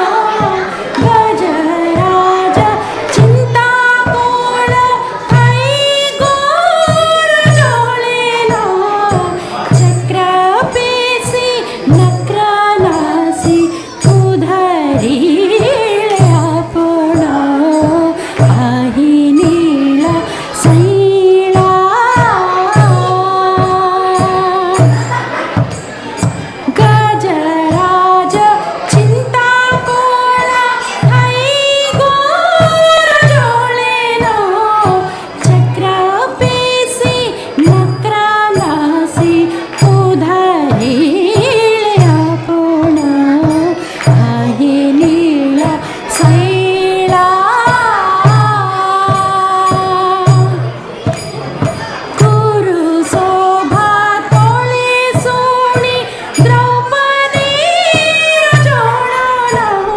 गजराज चिंता कोण हई गोर जोळेना चक्र पेसी नक्रानासी उधरी आपण आहे नीला सैला गजराज चिंता कोण हई गोर जोळेना चक्र पेसी नक्रानासी उधरी आपण आहे नीला सैला कुरु शोभा तोळे सोणी द्रौपदी जोडोना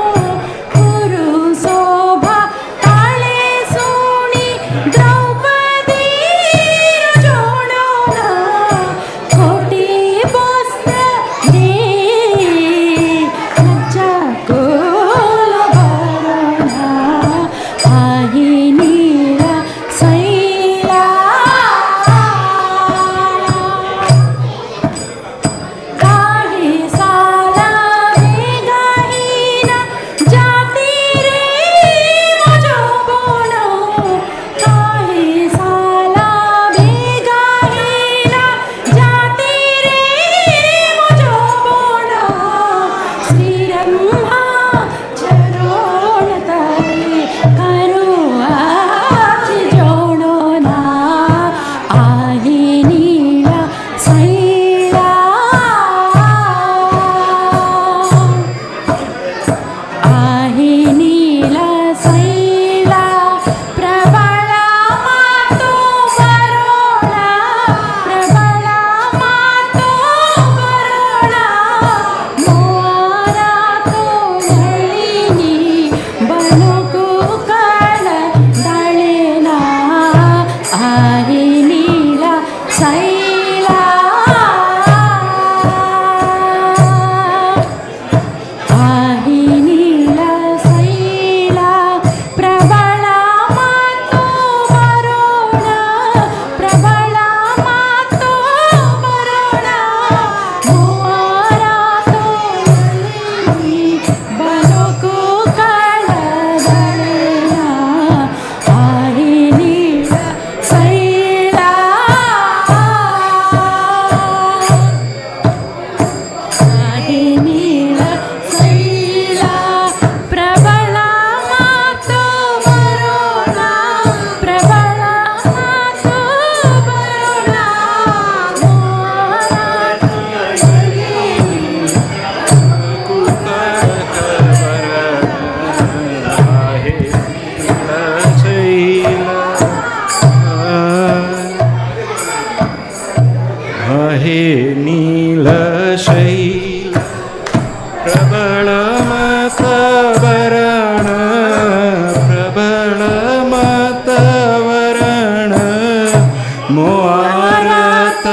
कुरु शोभा ताळे सोणी द्रौपदी जोडोना कोटी वस्त्र दे लज्जा कोल भरोना आहे नीला सैला काही साला वेगाहीना जाती रे माझ्या बोन काही साला वेगाहीना जाती रे माझ्या बोन श्रीरंभा चरण तळे करू आज जोडोना आहे नीला सैला आहे नीला सैला प्रबळ मातो बरोणा प्रबळ मातो बरोणा मोरा तो नळिनी बनकू कळ दळेना आहे नीला सैला आहे नीला सैला प्रबळ मातो बरोणा प्रबळ मातो बरोणा मोरा तो नळिनी बनकू कळ दळेना आहे नीला सैला आहे नीला सैला प्रबळ मातो बरोणा प्रबळ मातो बरोणा मोरा तो नळिनी आहे नील शैल प्रबळ मत वरण प्रबळ मत वरण मोआरत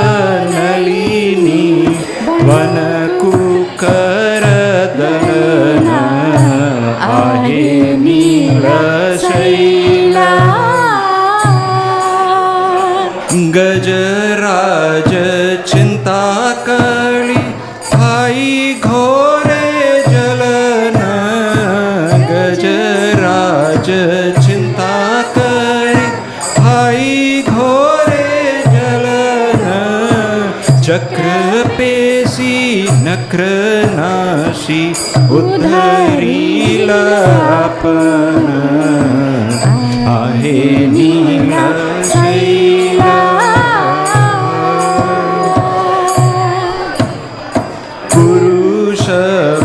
नलिनी वन कुकर दलन आहे नील शैला गजराज चिंता कळी हाई घोरे जलन गजराज चिंता कळी हाई घोरे जलन चक्र पेसी नक्र नाशी उद्धरील आपण आहे नीला शैला पुरुष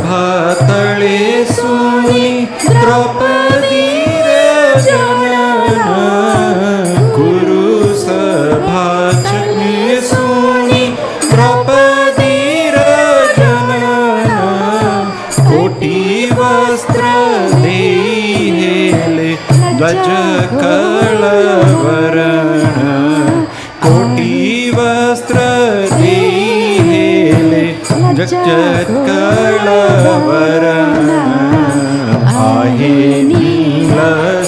भातळे सुनी द्रौपदी जनन कुरुष भाचने सुनी द्रौपदी जनन कोटी वस्त्र देहेले ध्वज कळवरण कोटी वस्त्र देहेले ध्वज कळवरण आहे नीलशैला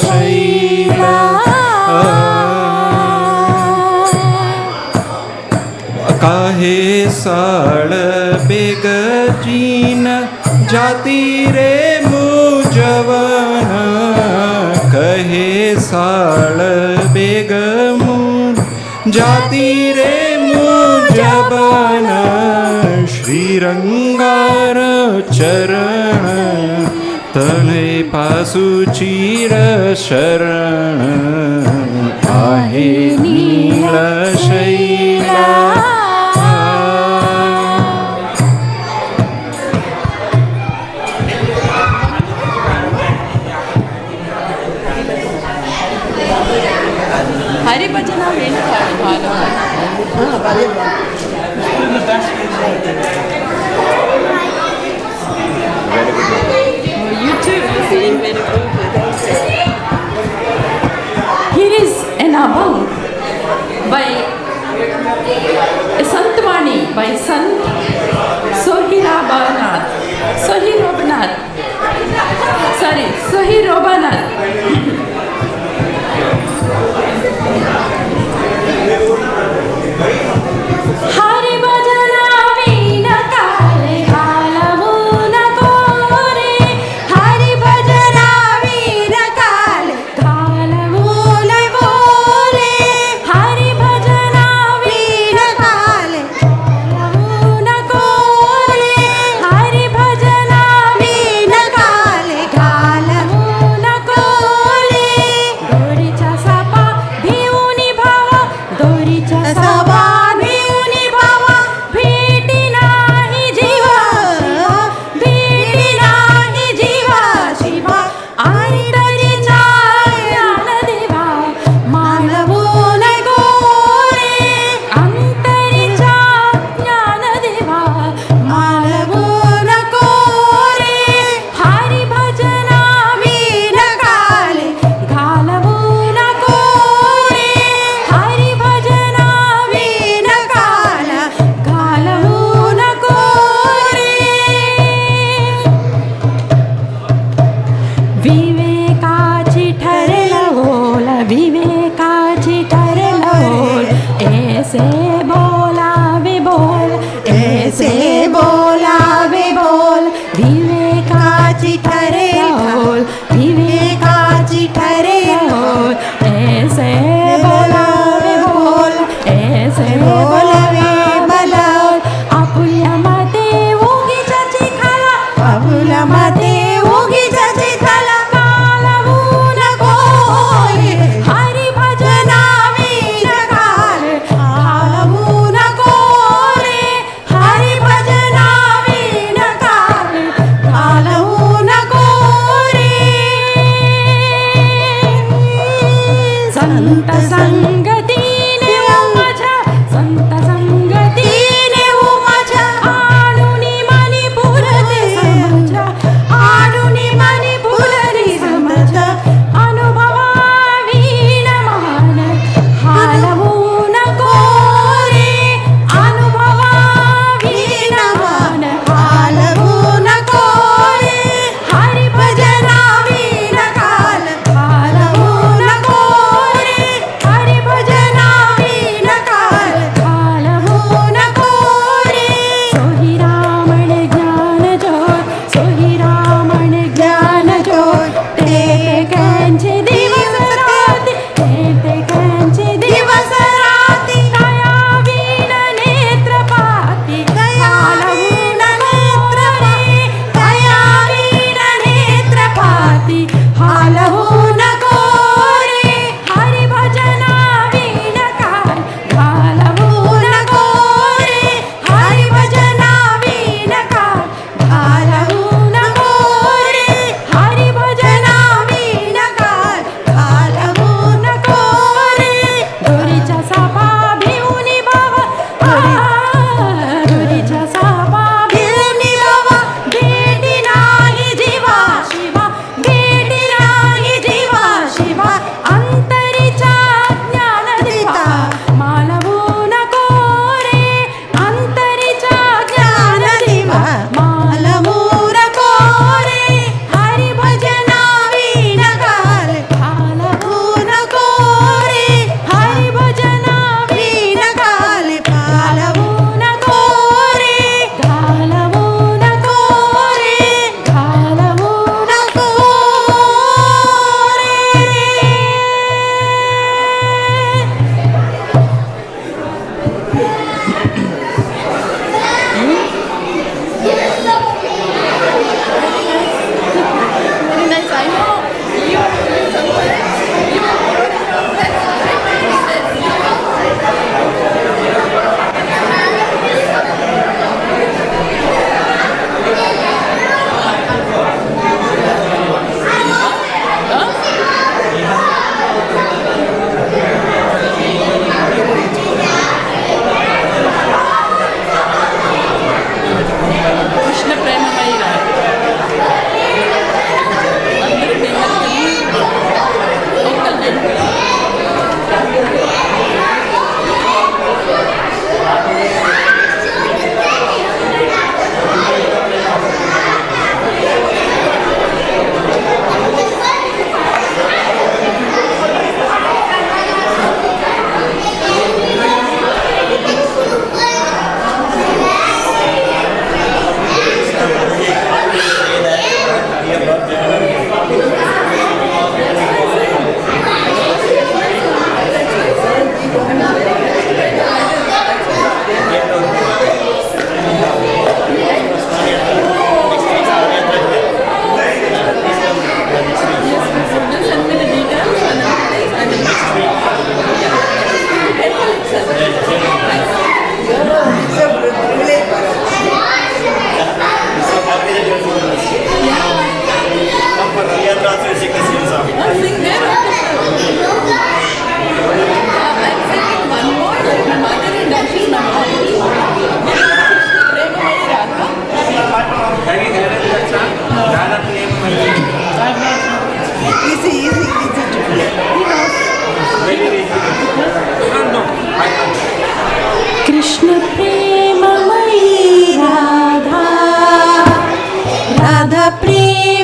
काहे साळ बेगजीन जाती रे मुजवन कहे साळ बेगमून जाती रे मुजवन श्रीरंगार चरण तळे पासुचीर शरण आहे नीलशैला ಹರಿಭಜನ Venu Here is an abang by a Santvani by Sant Sohirabanath. Sohirabanath. Hare bhajana veena kale galavu na kore. Hare bhajana veena kale galavu na kore. Hare bhajana veena kale galavu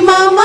मम